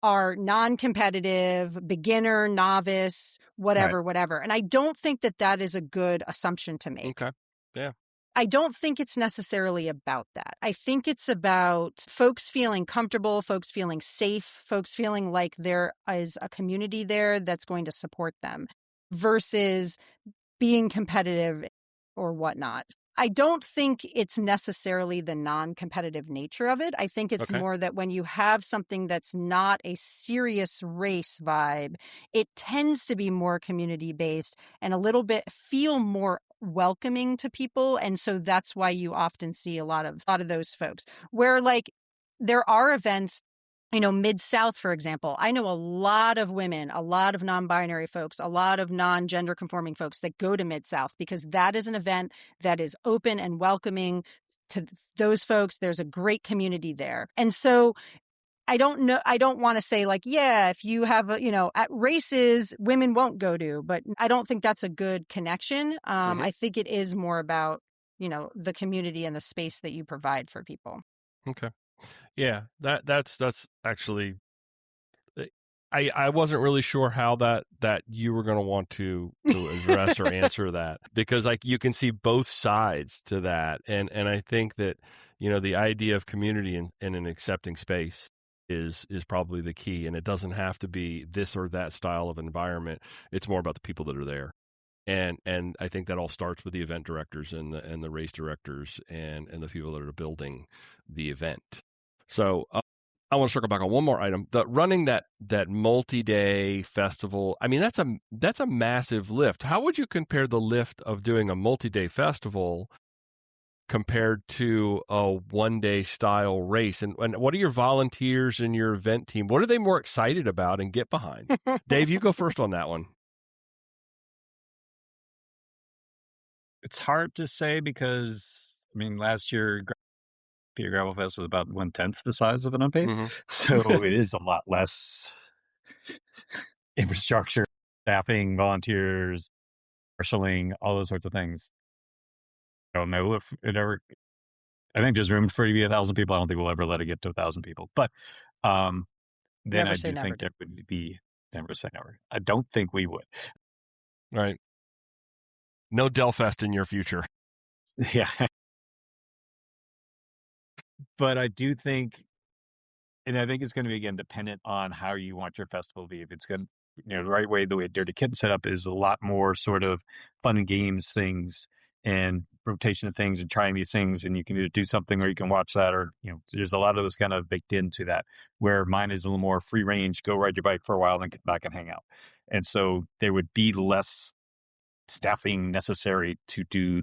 are non-competitive, beginner, novice, whatever. And I don't think that is a good assumption to make. Okay. Yeah. I don't think it's necessarily about that. I think it's about folks feeling comfortable, folks feeling safe, folks feeling like there is a community there that's going to support them versus being competitive or whatnot. I don't think it's necessarily the non-competitive nature of it. I think it's more that when you have something that's not a serious race vibe, it tends to be more community-based and a little bit feel more welcoming to people. And so that's why you often see a lot of those folks where like there are events, Mid-South, for example. I know a lot of women, a lot of non-binary folks, a lot of non-gender conforming folks that go to Mid-South because that is an event that is open and welcoming to those folks. There's a great community there. And so I don't know. I don't want to say like, yeah, if you have, at races, women won't go to, but I don't think that's a good connection. I think it is more about, the community and the space that you provide for people. Okay. Yeah, that's actually, I wasn't really sure how that you were going to want to address or answer that, because like you can see both sides to that. And I think that, the idea of community in an accepting space is probably the key. And it doesn't have to be this or that style of environment. It's more about the people that are there. And I think that all starts with the event directors and the race directors and the people that are building the event. So I want to circle back on one more item. Running that multi-day festival, I mean, that's a massive lift. How would you compare the lift of doing a multi-day festival compared to a one-day style race? And what are your volunteers and your event team? What are they more excited about and get behind? Dave, you go first on that one. It's hard to say because, I mean, last year, PA Gravel Fest was about 1/10 the size of an Unpaved. Mm-hmm. So it is a lot less infrastructure, staffing, volunteers, marshaling, all those sorts of things. I don't know if it ever, I think there's room for it to be 1,000 people. I don't think we'll ever let it get to 1,000 people. But then Never I say do never. think there would be, never say never. I don't think we would. Right. No Delfest in your future. Yeah. But I do think, and I think it's going to be, again, dependent on how you want your festival to be. If it's going to, the right way, the way Dirty Kitten set up is a lot more sort of fun and games things and rotation of things and trying these things. And you can either do something or you can watch that, or, there's a lot of those kind of baked into that, where mine is a little more free range, go ride your bike for a while and come back and hang out. And so there would be less staffing necessary to do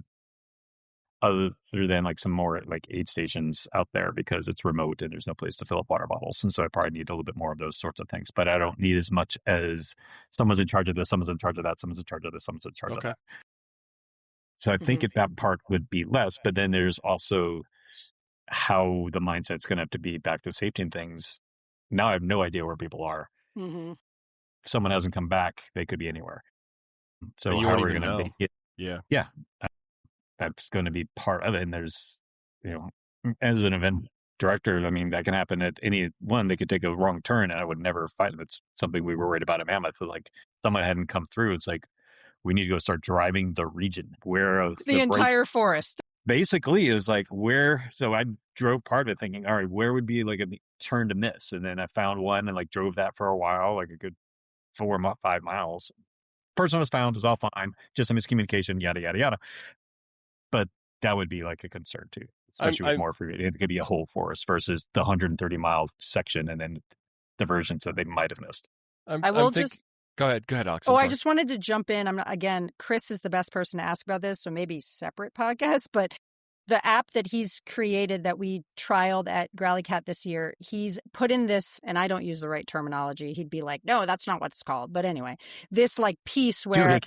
other than like some more like aid stations out there, because it's remote and there's no place to fill up water bottles. And so I probably need a little bit more of those sorts of things, but I don't need as much as someone's in charge of this, someone's in charge of that, someone's in charge of this, someone's in charge of that. So I think that part would be less, but then there's also how the mindset's going to have to be back to safety and things. Now I have no idea where people are. Mm-hmm. If someone hasn't come back, they could be anywhere. So and you how won't are we even going to know. make it? Yeah. That's going to be part of it. And there's, as an event director, I mean, that can happen at any one. They could take a wrong turn and I would never fight them. It's something we were worried about at Mammoth. Like someone hadn't come through. It's like, we need to go start driving the region where the entire forest. Basically, it was like where. So I drove part of it thinking, all right, where would be like a turn to miss? And then I found one and like drove that for a while, like a good 4-5 miles. Person was found, was all fine, just a miscommunication, yada, yada, yada. But that would be like a concern too, especially with more free. It could be a whole forest versus the 130-mile section and then diversions that they might have missed. Go ahead, Alex. I just wanted to jump in. Chris is the best person to ask about this, so maybe separate podcast, but the app that he's created that we trialed at GrowlyCat this year, he's put in this, and I don't use the right terminology. He'd be like, no, that's not what it's called. But anyway, this like piece where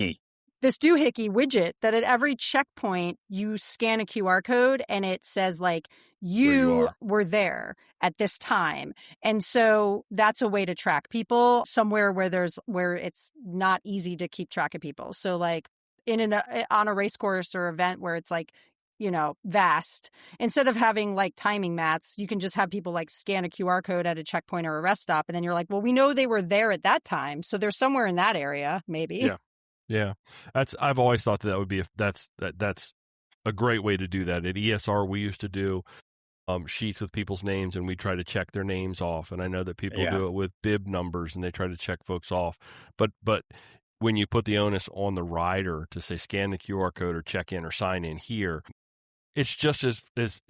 this doohickey widget that at every checkpoint you scan a QR code and it says like you were there at this time. And so that's a way to track people somewhere where it's not easy to keep track of people. So like on a race course or event where it's like, vast, instead of having like timing mats, you can just have people like scan a QR code at a checkpoint or a rest stop. And then you're like, well, we know they were there at that time. So they're somewhere in that area, maybe. Yeah. I've always thought that would be that's a great way to do that. At ESR, we used to do sheets with people's names, and we try to check their names off. And I know that people do it with bib numbers, and they try to check folks off. But when you put the onus on the rider to say scan the QR code or check in or sign in here, it's just it's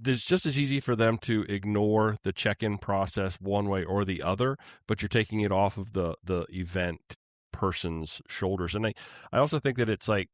just as easy for them to ignore the check-in process one way or the other, but you're taking it off of the event person's shoulders. And I also think that it's like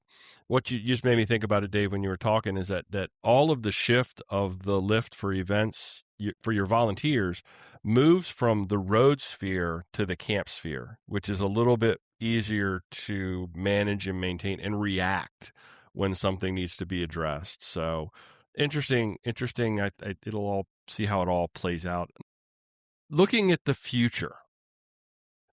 what you just made me think about it, Dave, when you were talking, is that all of the shift of the lift for events for your volunteers moves from the road sphere to the camp sphere, which is a little bit easier to manage and maintain and react when something needs to be addressed. So interesting. It'll all see how it all plays out. Looking at the future.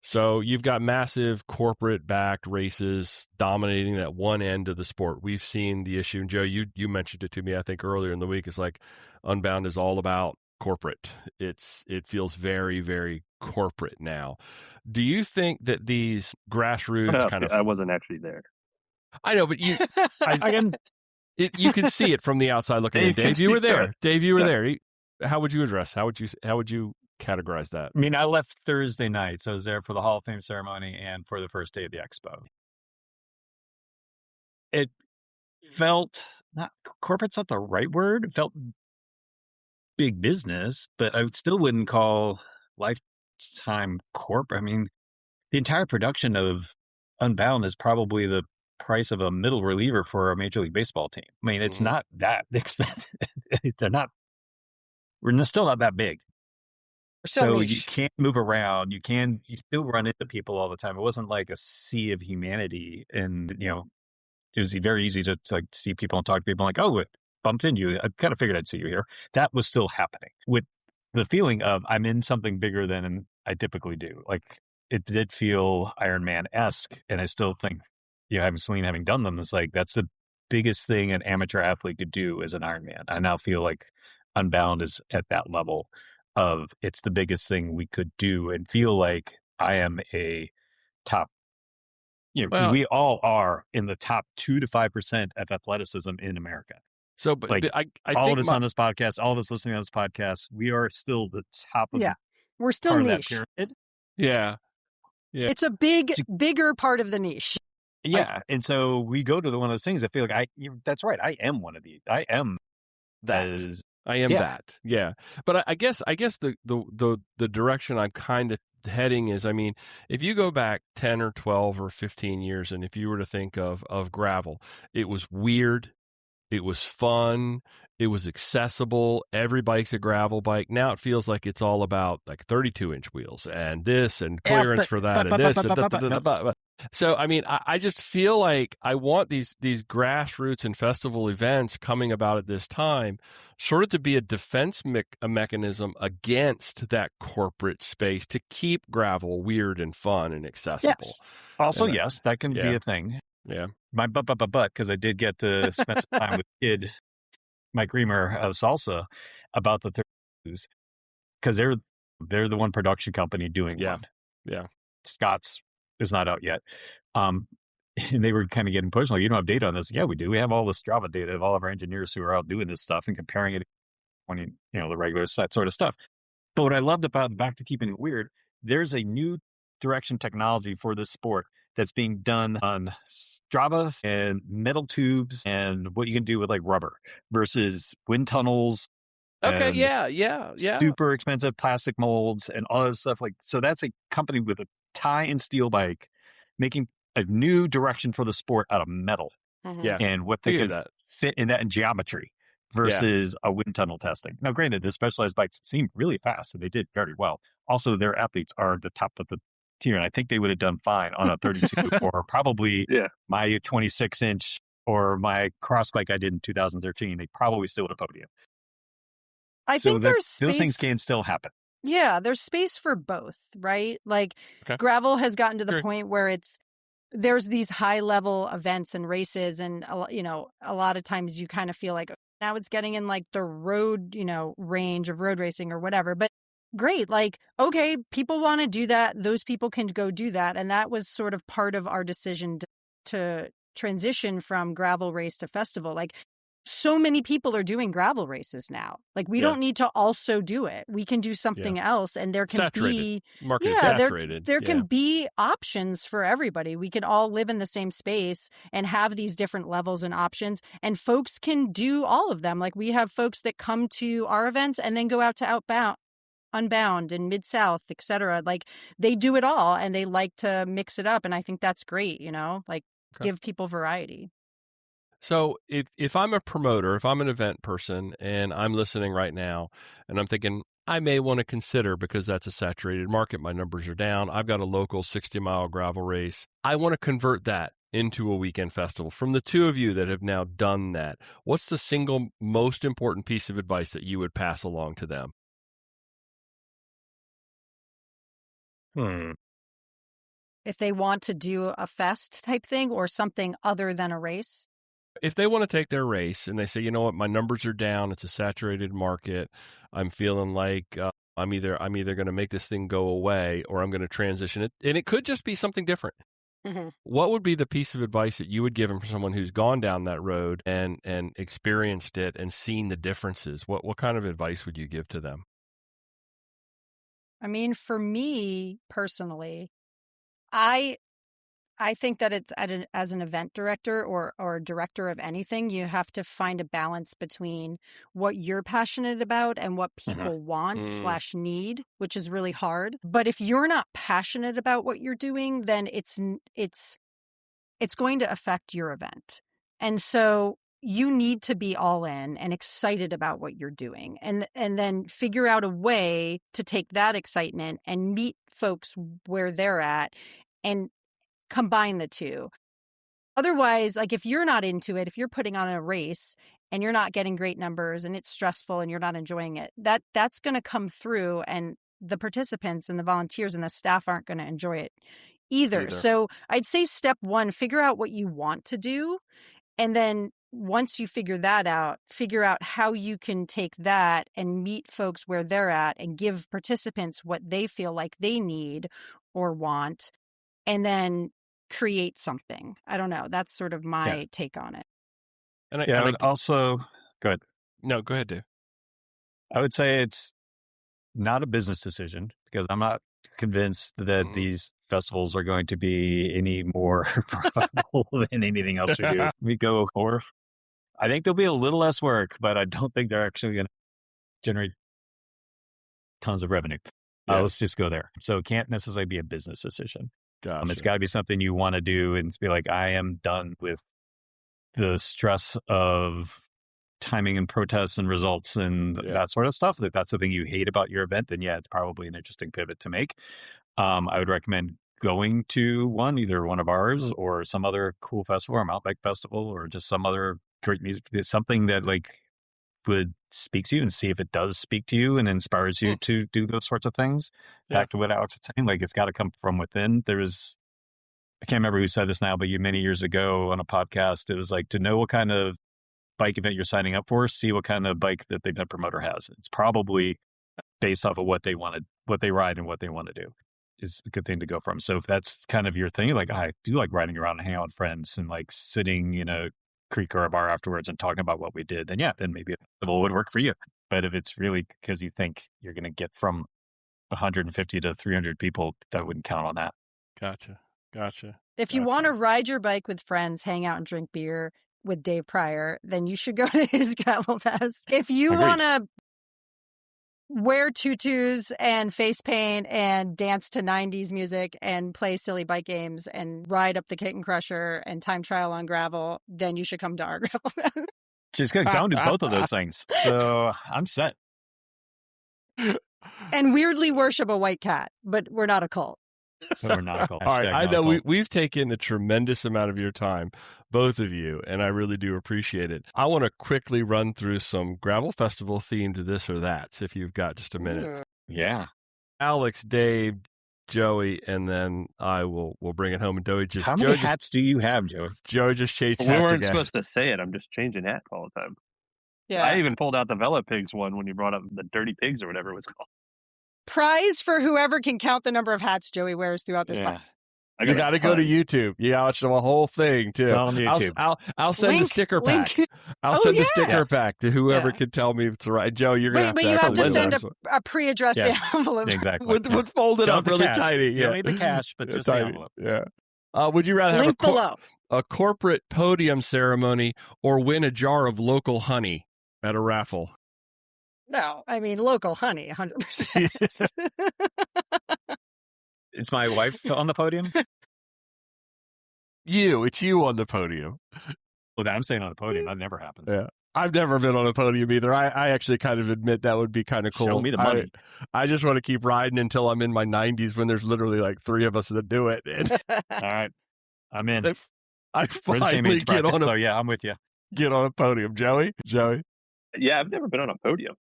So you've got massive corporate-backed races dominating that one end of the sport. We've seen the issue, and Joe, you mentioned it to me, I think, earlier in the week. It's like Unbound is all about corporate. It feels very, very corporate now. Do you think that these grassroots kind of... I wasn't actually there. I know, but you can see it from the outside looking in. Dave, you were there. There. How would you address? How would you categorize that? I mean, I left Thursday night, so I was there for the Hall of Fame ceremony and for the first day of the expo. it felt not corporate's not the right word. It felt big business, but I still wouldn't call Lifetime corporate. I mean, the entire production of Unbound is probably the price of a middle reliever for a Major League Baseball team. I mean, it's not that expensive. We're still not that big. So you can't move around. You still run into people all the time. It wasn't like a sea of humanity. And, it was very easy to like see people and talk to people like, oh, it bumped into you. I kind of figured I'd see you here. That was still happening with the feeling of I'm in something bigger than I typically do. Like it did feel Iron Man-esque. And I still think, having done them, it's like, that's the biggest thing an amateur athlete could do as an Iron Man. I now feel like Unbound is at that level of it's the biggest thing we could do and feel like I am a top, because we all are in the top 2 to 5% of athleticism in America. So, but like I all think of us on this podcast, all of us listening on this podcast, we are still the top of we're still part niche. Of that pyramid. Yeah. It's a bigger part of the niche. Yeah. And so we go to one of those things. I feel like that's right. I am one of these. I am that. I am that. Yeah. But I guess the direction I'm kind of heading is, I mean, if you go back 10 or 12 or 15 years, and if you were to think of gravel, it was weird. It was fun. It was accessible. Every bike's a gravel bike. Now it feels like it's all about like 32-inch wheels and this and clearance for that and this. So, I mean, I just feel like I want these grassroots and festival events coming about at this time sort of to be a defense mechanism against that corporate space to keep gravel weird and fun and accessible. Yes. Also, yes, that can be a thing. Yeah. My because I did get to spend some time with kid Mike Reamer of Salsa about the 32s because they're the one production company doing one. Yeah. Scott's is not out yet. And they were kind of getting pushed like, you don't have data on this. Yeah, we do. We have all this Strava data of all of our engineers who are out doing this stuff and comparing it to the regular that sort of stuff. But what I loved about, back to keeping it weird, there's a new direction technology for this sport that's being done on Strava and metal tubes and what you can do with like rubber versus wind tunnels. Okay, yeah. Super expensive plastic molds and all that stuff. Like, so that's a company with a tie and steel bike making a new direction for the sport out of metal. Yeah. And what they can fit in that in geometry versus a wind tunnel testing. Now, granted, the specialized bikes seem really fast and they did very well. Also, their athletes are the top of the tier, and I think they would have done fine on a 32 or probably my 26-inch or my cross bike I did in 2013. They probably still would have podium. I think there's space. Those things can still happen. Yeah, there's space for both, right? Like gravel has gotten to the point where there's these high level events and races, and a lot of times you kind of feel like now it's getting in like the road, range of road racing or whatever. But great, like, okay, people want to do that. Those people can go do that. And that was sort of part of our decision to transition from gravel race to festival. Like, so many people are doing gravel races now. Like, we don't need to also do it. We can do something else, and there can be market saturated. There can be options for everybody. We can all live in the same space and have these different levels and options, and folks can do all of them. Like, we have folks that come to our events and then go out to Unbound and Mid-South, etc. Like, they do it all, and they like to mix it up, and I think that's great. Give people variety. So if I'm a promoter, if I'm an event person and I'm listening right now and I'm thinking I may want to consider, because that's a saturated market, my numbers are down, I've got a local 60-mile gravel race, I want to convert that into a weekend festival. From the two of you that have now done that, what's the single most important piece of advice that you would pass along to them? If they want to do a fest type thing or something other than a race? If they want to take their race and they say, you know what, my numbers are down, it's a saturated market, I'm feeling like I'm either going to make this thing go away or I'm going to transition it, and it could just be something different. Mm-hmm. What would be the piece of advice that you would give them for someone who's gone down that road and experienced it and seen the differences? What kind of advice would you give to them? I mean, for me personally, I I think that it's as an event director or director of anything, you have to find a balance between what you're passionate about and what people want / need, which is really hard. But if you're not passionate about what you're doing, then it's going to affect your event. And so you need to be all in and excited about what you're doing, and then figure out a way to take that excitement and meet folks where they're at and combine the two. Otherwise, like if you're not into it, if you're putting on a race and you're not getting great numbers and it's stressful and you're not enjoying it, that's going to come through, and the participants and the volunteers and the staff aren't going to enjoy it either. So I'd say step one, figure out what you want to do. And then once you figure that out, figure out how you can take that and meet folks where they're at and give participants what they feel like they need or want, and then create something. I don't know. That's sort of my take on it. And I would also go ahead. No, go ahead, Dave. I would say it's not a business decision, because I'm not convinced that these festivals are going to be any more profitable than anything else we do. I think there'll be a little less work, but I don't think they're actually going to generate tons of revenue. Let's just go there. So it can't necessarily be a business decision. Gotcha. It's got to be something you want to do and be like, I am done with the stress of timing and protests and results and that sort of stuff. If that's something you hate about your event, then it's probably an interesting pivot to make. I would recommend going to either one of ours or some other cool festival or mountain bike festival or just some other great music, something that would speak to you, and see if it does speak to you and inspires you to do those sorts of things. Back to what Alex was saying, it's got to come from within. I can't remember who said this now, but many years ago on a podcast, it was to know what kind of bike event you're signing up for, see what kind of bike that the event promoter has. It's probably based off of what they ride and what they want to do. Is a good thing to go from. So if that's kind of your thing, I do like riding around and hanging out with friends and sitting in a creek or a bar afterwards and talking about what we did, then maybe a festival would work for you. But if it's really because you think you're going to get from 150 to 300 people, that wouldn't count on that. Gotcha. If you want to ride your bike with friends, hang out and drink beer with Dave Pryor, then you should go to his Gravelfest. If you want to wear tutus and face paint and dance to 90s music and play silly bike games and ride up the Kitten Crusher and time trial on gravel, then you should come to our Gravelfest. Just good, because I don't do both of those things. So I'm set. And weirdly worship a white cat, but we're not a cult. We're not a cult. All right, I know we've taken a tremendous amount of your time, both of you, and I really do appreciate it. I want to quickly run through some Gravel Festival themed this or that, if you've got just a minute. Yeah. Alex, Dave, Joey, and then we'll bring it home. And How many hats do you have, Joey? Joey just changed hats again. We weren't again. supposed to say it. I'm just changing hats all the time. Yeah. I even pulled out the Velopigs one when you brought up the Dirty Pigs or whatever it was called. Prize for whoever can count the number of hats Joey wears throughout this podcast. You got to go to YouTube. You watch the whole thing too. It's on YouTube. I'll send the sticker pack. I'll send the sticker pack to whoever can tell me it's right. Joe, you're gonna. But you have to send a pre-addressed envelope. Exactly. with folded up really tiny. You don't need the cash, but just the envelope. Yeah. Would you rather Link have a corporate podium ceremony or win a jar of local honey at a raffle? No, I mean local honey, 100%. Is my wife on the podium? It's you on the podium. Well, I'm saying on the podium. That never happens. Yeah. I've never been on a podium either. I actually kind of admit that would be kind of cool. Show me the money. I just want to keep riding until I'm in my 90s when there's literally 3 of us that do it. All right. I'm in. I finally get on so yeah, I'm with you. Get on a podium. Joey? Yeah, I've never been on a podium.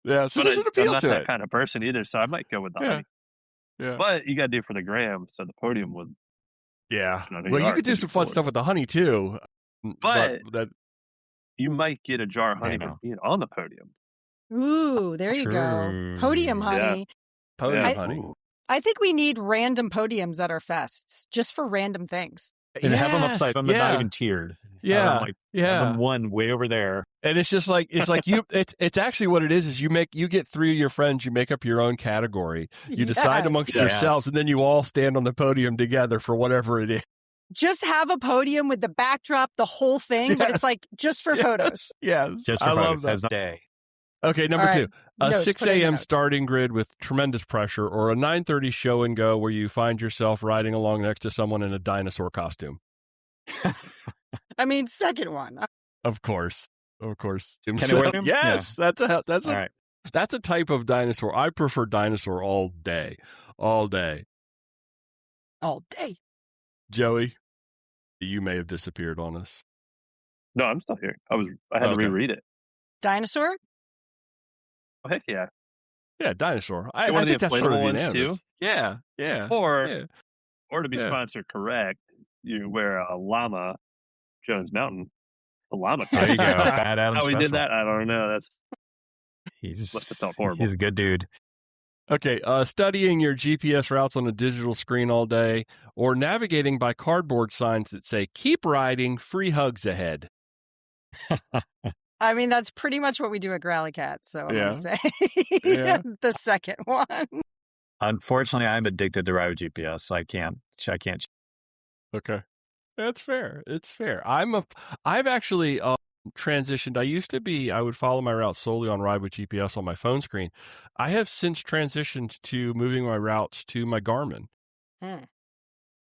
Yeah, so there's an appeal I'm not to that it. kind of person either, so I might go with the honey. Yeah. But you got to do it for the gram, so the podium would. Yeah. Well, you could do some fun stuff with the honey too. But you might get a jar of honey for being on the podium. Ooh, there you go. Podium honey. Yeah. Podium honey. I think we need random podiums at our fests, just for random things. And have them upside down, but not even tiered. Yeah. I'm like, I'm one way over there. And it's just like, it's actually what it is you get 3 of your friends, you make up your own category. You decide amongst yourselves, and then you all stand on the podium together for whatever it is. Just have a podium with the backdrop, the whole thing, but it's like just for photos. Yes. Just for photos. That's day. Okay, number 2. A 6 a.m. starting grid with tremendous pressure, or a 9:30 show and go where you find yourself riding along next to someone in a dinosaur costume. I mean, second one. Of course. Can I wear them? Yes, yeah. that's a type of dinosaur. I prefer dinosaur all day. Joey, you may have disappeared on us. No, I'm still here. I had to reread it. Dinosaur? Oh, heck yeah. Yeah, dinosaur. I think the that's sort of unanimous. Too. Yeah. Or to be sponsored correct, you wear a llama Jones Mountain. A llama. There you go. Bad Adam How special. we did that, I don't know. He's horrible. He's a good dude. Okay, studying your GPS routes on a digital screen all day, or navigating by cardboard signs that say, keep riding, free hugs ahead. I mean, that's pretty much what we do at Growly-Cat, so I'm going to say the second one. Unfortunately, I'm addicted to ride with GPS, so I can't. Okay. That's fair. It's fair. I've actually transitioned. I would follow my routes solely on Ride with GPS on my phone screen. I have since transitioned to moving my routes to my Garmin.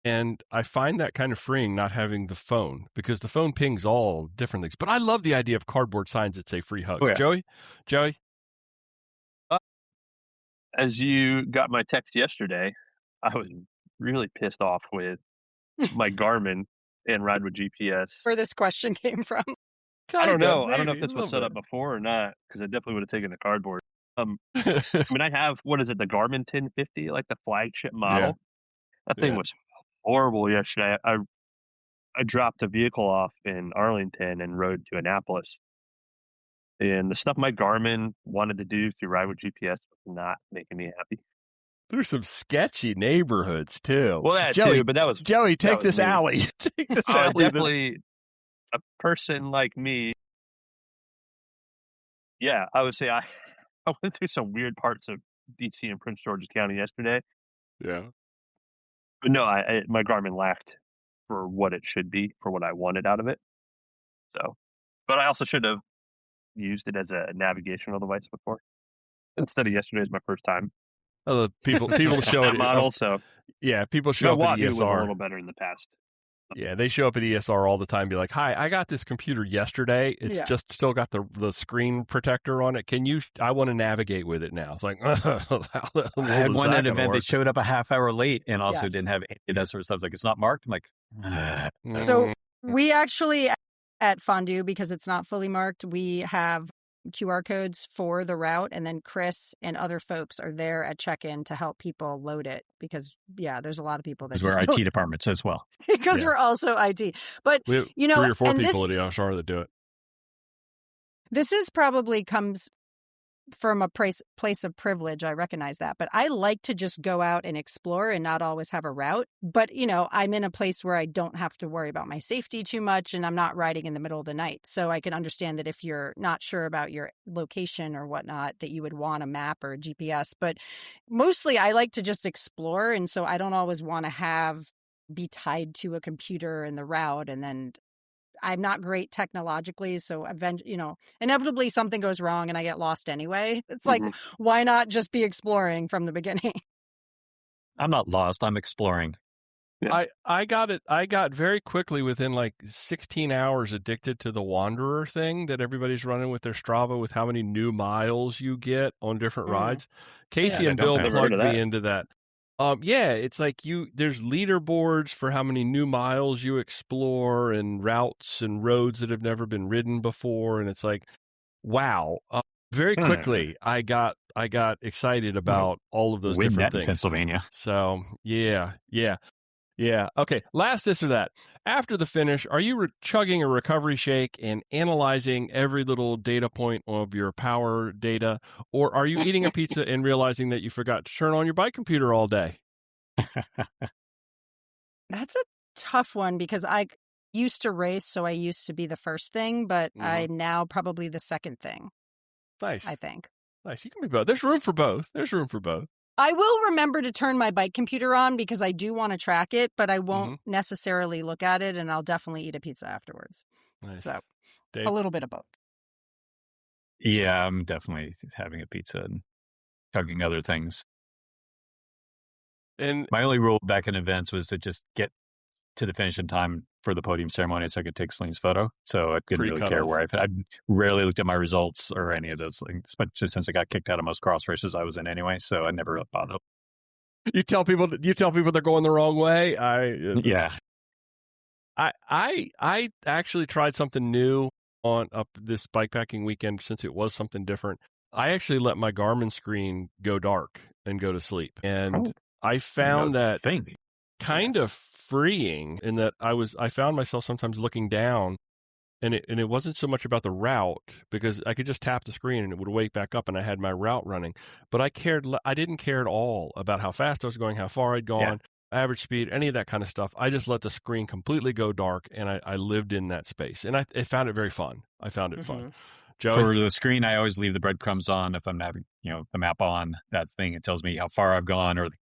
And I find that kind of freeing not having the phone, because the phone pings all different things. But I love the idea of cardboard signs that say free hugs. Oh, yeah. Joey? As you got my text yesterday, I was really pissed off with my Garmin and Ride with GPS. Where this question came from. I don't know. I don't know if this was set up before or not, because I definitely would have taken the cardboard. I mean, I have, the Garmin 1050, like the flagship model. Yeah. That thing was horrible yesterday. I dropped a vehicle off in Arlington and rode to Annapolis. And the stuff my Garmin wanted to do through Ride with GPS was not making me happy. There's some sketchy neighborhoods, too. Well, that Joey, too, but that was... Joey, take this alley. Take this alley. Definitely a person like me. Yeah, I would say I went through some weird parts of D.C. and Prince George's County yesterday. Yeah. But no, my Garmin lacked for what it should be, for what I wanted out of it. So, but I also should have used it as a navigational device before, instead of yesterday as my first time. Oh, people show it model. So yeah, people show up at ESR. Was a little better in the past. Yeah, they show up at ESR all the time. Be like, "Hi, I got this computer yesterday. It's just still got the screen protector on it. I want to navigate with it now." It's like, I had one at an event. They showed up a half hour late and also didn't have any of that sort of stuff. Like, it's not marked. I'm like, So we actually at Fondue, because it's not fully marked, we have QR codes for the route, and then Chris and other folks are there at check-in to help people load it, because there's a lot of people that we're IT departments as well, because we're also IT. But we have 3 or 4 people at ESR that do it. This is probably comes from a place of privilege. I recognize that, but I like to just go out and explore and not always have a route. But I'm in a place where I don't have to worry about my safety too much, and I'm not riding in the middle of the night. So I can understand that if you're not sure about your location or whatnot, that you would want a map or a GPS. But mostly I like to just explore, and so I don't always want to be tied to a computer and the route, and then I'm not great technologically, so inevitably something goes wrong and I get lost anyway. It's like, why not just be exploring from the beginning? I'm not lost. I'm exploring. Yeah. I got very quickly, within like 16 hours, addicted to the Wanderer thing that everybody's running with their Strava, with how many new miles you get on different rides. Casey and Bill plugged me into that. It's like there's leaderboards for how many new miles you explore, and routes and roads that have never been ridden before. And it's like, wow. Very quickly, I got excited about all of those different things. Pennsylvania. So yeah. Okay. Last this or that. After the finish, are you chugging a recovery shake and analyzing every little data point of your power data, or are you eating a pizza and realizing that you forgot to turn on your bike computer all day? That's a tough one, because used to race, so I used to be the first thing, but I now probably the second thing. Nice. I think. Nice. You can be both. There's room for both. I will remember to turn my bike computer on because I do want to track it, but I won't necessarily look at it, and I'll definitely eat a pizza afterwards. Nice. So Dave? a little bit of both. Yeah, I'm definitely having a pizza and chugging other things. And my only rule back in events was to just get to the finish in time for the podium ceremony so I could take Celine's photo. So I didn't really care where I rarely looked at my results or any of those things, especially since I got kicked out of most cross races I was in anyway. So I never really bothered. You tell people they're going the wrong way. Yeah. I actually tried something new on up this bikepacking weekend since it was something different. I actually let my Garmin screen go dark and go to sleep. And I found that kind of freeing in that I found myself sometimes looking down and it wasn't so much about the route because I could just tap the screen and it would wake back up and I had my route running. But I didn't care at all about how fast I was going, how far I'd gone, average speed, any of that kind of stuff. I just let the screen completely go dark and I lived in that space. And I found it very fun. I found it fun. Joey? For the screen, I always leave the breadcrumbs on. If I'm having, the map on, that thing, it tells me how far I've gone or the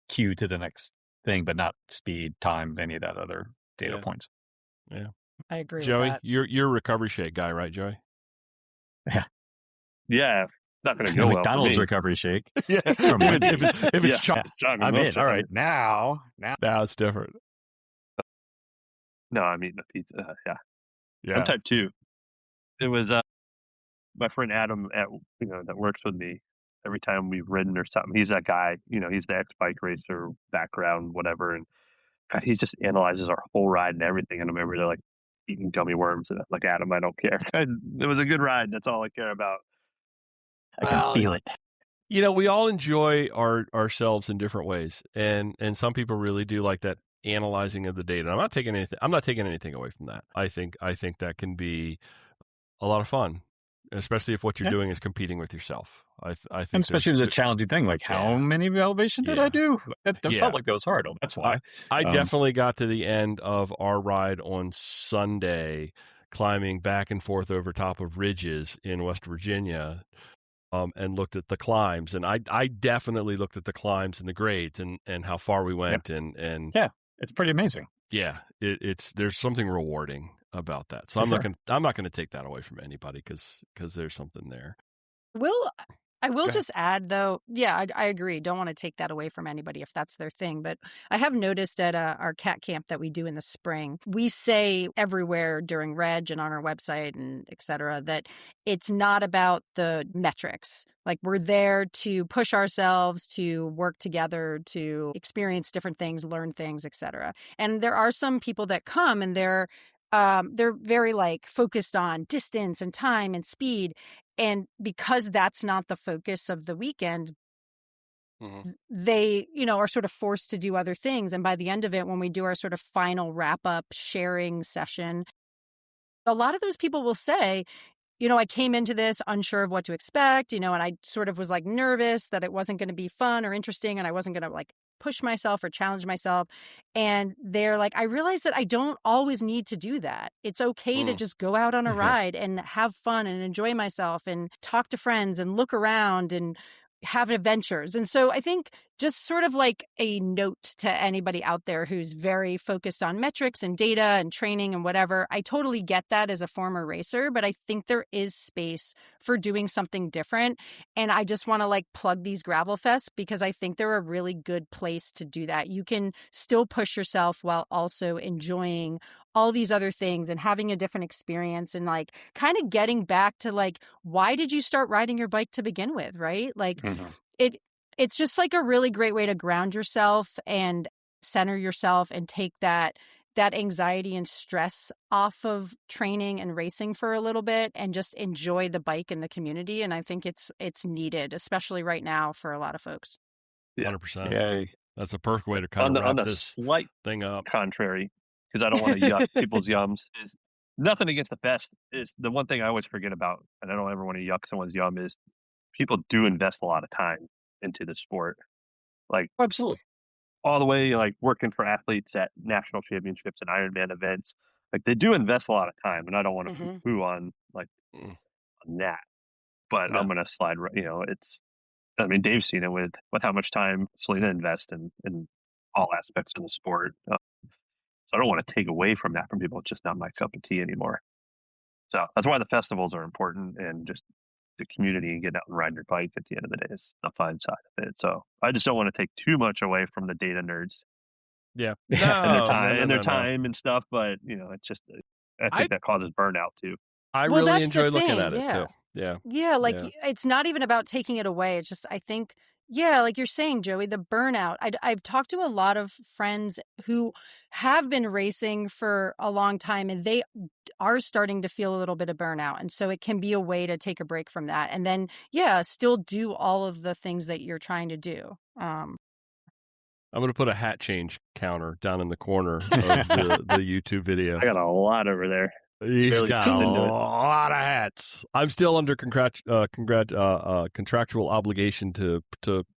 cue to the next thing, but not speed, time, any of that other data points. Yeah. I agree Joey, with that. you're a recovery shake guy, right, Joey? Yeah. Yeah. Not going to go well McDonald's for me. recovery shake. Yeah. if it's chocolate, I'm in. All right. Now it's different. No, I'm eating a pizza. Yeah. I'm type 2. It was my friend Adam that works with me. Every time we've ridden or something, he's that guy. He's the ex-bike racer background, whatever, and God, he just analyzes our whole ride and everything. And I remember they're like eating gummy worms, and I'm like, Adam, I don't care. It was a good ride. That's all I care about. I can feel it. We all enjoy ourselves in different ways, and some people really do like that analyzing of the data. I'm not taking anything away from that. I think that can be a lot of fun, especially if what you're doing is competing with yourself. I think, and especially if it's a challenging thing. Like, how many elevation did I do? That felt like that was hard. That's why I definitely got to the end of our ride on Sunday, climbing back and forth over top of ridges in West Virginia. And looked at the climbs, and I definitely looked at the climbs and the grades and how far we went, and it's pretty amazing. Yeah, there's something rewarding about that. So I'm not going to take that away from anybody because there's something there. I will just add, though, I agree. Don't want to take that away from anybody if that's their thing. But I have noticed at our cat camp that we do in the spring, we say everywhere during Reg and on our website and et cetera, that it's not about the metrics. Like, we're there to push ourselves, to work together, to experience different things, learn things, et cetera. And there are some people that come and they're very focused on distance and time and speed. And because that's not the focus of the weekend, they, are sort of forced to do other things. And by the end of it, when we do our sort of final wrap-up sharing session, a lot of those people will say, I came into this unsure of what to expect, and I sort of was nervous that it wasn't going to be fun or interesting, and I wasn't going to push myself or challenge myself. And they're like, I realize that I don't always need to do that. It's okay to just go out on a ride and have fun and enjoy myself and talk to friends and look around and have adventures. And so I think just sort of a note to anybody out there who's very focused on metrics and data and training and whatever. I totally get that as a former racer, but I think there is space for doing something different. And I just want to plug these gravel fests because I think they're a really good place to do that. You can still push yourself while also enjoying all these other things and having a different experience and kind of getting back to why did you start riding your bike to begin with, right? It's just a really great way to ground yourself and center yourself and take that anxiety and stress off of training and racing for a little bit and just enjoy the bike and the community. And I think it's needed, especially right now for a lot of folks. 100%. Yeah. That's a perfect way to kind of wrap this slight thing up. Contrary, because I don't want to yuck people's yums. Is nothing against the fest. Is the one thing I always forget about, and I don't ever want to yuck someone's yum, is people do invest a lot of time into the sport. Absolutely. All the way working for athletes at national championships and Ironman events, like they do invest a lot of time, and I don't want to Mhm. poo on like on that, but No. I'm going to slide. I mean, Dave's seen it with how much time Selena invests in all aspects of the sport. So I don't want to take away from that from people. It's just not my cup of tea anymore. So that's why the festivals are important, and just the community and getting out and riding your bike at the end of the day is the fun side of it. So I just don't want to take too much away from the data nerds. Yeah. And their time No. and their time and stuff, but it's just I think that causes burnout too. I Well, really that's enjoy the looking thing, at it yeah. too. Yeah. Yeah, like Yeah. it's not even about taking it away. It's just, I think, yeah, like you're saying, Joey, the burnout. I've talked to a lot of friends who have been racing for a long time, and they are starting to feel a little bit of burnout. And so it can be a way to take a break from that. And then, yeah, still do all of the things that you're trying to do. I'm going to put a hat change counter down in the corner of the YouTube video. I got a lot over there. He's Barely got a tuned into it. lot of hats. I'm still under contractual obligation to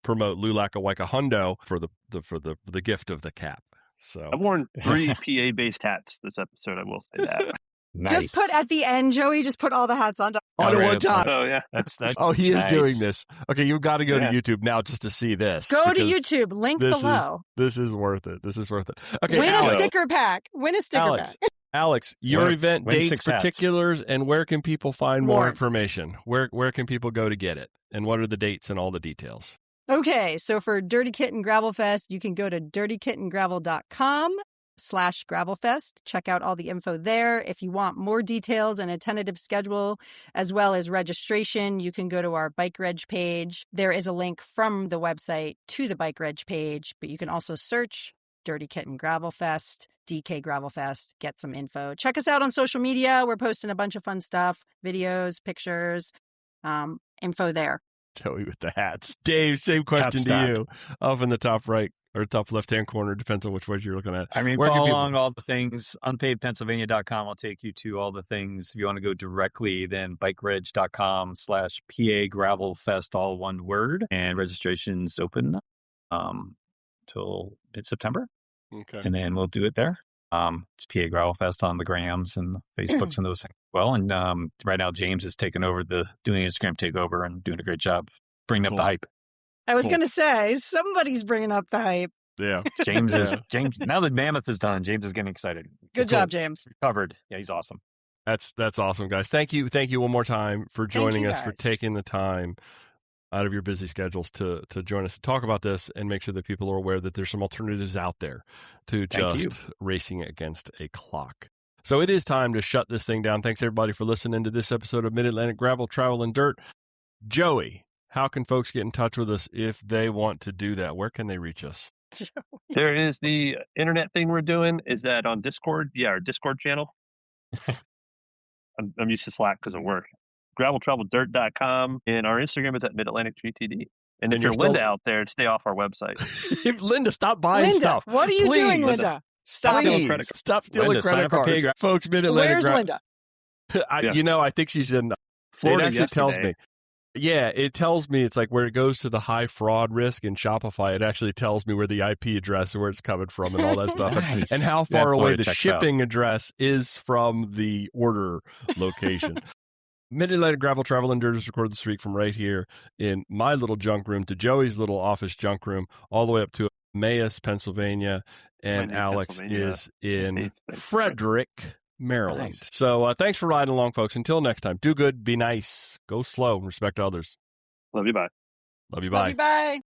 promote Lulaka Hundo for the gift of the cap. So I've worn 3 PA based hats this episode. I will say that. Nice. Just put at the end, Joey, just put all the hats on. on at one time. Oh yeah. That's Oh, he is nice. doing this. Okay, you've got to go Yeah. to YouTube now just to see this. Go to because YouTube, link this below. This is worth it. This is worth it. Okay, Win Alex, a sticker pack. Win a sticker Alex, pack. Alex, your Win- event win dates, 6 hats. particulars, and where can people find more More. information? Where can people go to get it? And what are the dates and all the details? Okay, so for Dirty Kitten Gravel Fest, you can go to dirtykittengravel.com/gravelfest. Check out all the info there. If you want more details and a tentative schedule, as well as registration, you can go to our Bike Reg page. There is a link from the website to the Bike Reg page, but you can also search Dirty Kitten Gravel Fest, DK Gravel Fest, get some info. Check us out on social media. We're posting a bunch of fun stuff, videos, pictures, info there. Joey with the hats. Dave, same question to stock. you. Up in the top right or top left-hand corner, depends on which way you're looking at. I mean, Where can follow people- along all the things. Unpavedpennsylvania.com will take you to all the things. If you want to go directly, then bikereg.com/PA Gravel Fest, all one word. And registration's open till mid-September. Okay. And then we'll do it there. It's PA Gravel Fest on the Grams and the Facebooks and those things as well. And right now, James is taking over doing Instagram takeover and doing a great job bringing up the hype. I was Cool. going to say, somebody's bringing up the hype. Yeah. James is Yeah. James. Now that Mammoth is done, James is getting excited. Good job, James. Recovered. Yeah, he's awesome. That's awesome, guys. Thank you one more time for joining you, us, for guys. taking the time out of your busy schedules to join us to talk about this and make sure that people are aware that there's some alternatives out there to Thank you. just racing against a clock. So it is time to shut this thing down. Thanks everybody for listening to this episode of Mid-Atlantic Gravel, Travel, and Dirt. Joey, how can folks get in touch with us if they want to do that? Where can they reach us? There is the internet thing we're doing. Is that on Discord? Yeah, our Discord channel. I'm used to Slack because of work. graveltraveldirt.com, and our Instagram is at Mid-Atlantic GTD. And if And you're you're Linda still- out there, stay off our website. Linda, stop buying Linda, stuff. what are you Please. doing, Linda? Stop stealing it. credit cards. Stop stealing Linda, sign credit up for cards. PA Folks, Mid-Atlantic Where's Gravel. Linda? Yeah. I think she's in Florida it actually tells me. yesterday. Yeah, it tells me it's like where it goes to the high fraud risk in Shopify. It actually tells me where the IP address and where it's coming from and all that stuff, Nice. and how Yeah, far away Florida the checks shipping address is from the order location. Mid-Atlantic Gravel, Travel, and Dirt is recorded this week from right here in my little junk room to Joey's little office junk room, all the way up to Emmaus, Pennsylvania, and Winding, Alex Pennsylvania. is in Thanks, Frederick. Frederick, Maryland. Nice. So thanks for riding along, folks. Until next time, do good, be nice, go slow, respect others. Love you. Bye. Love you, Love bye. you, bye.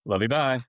Love you. Bye.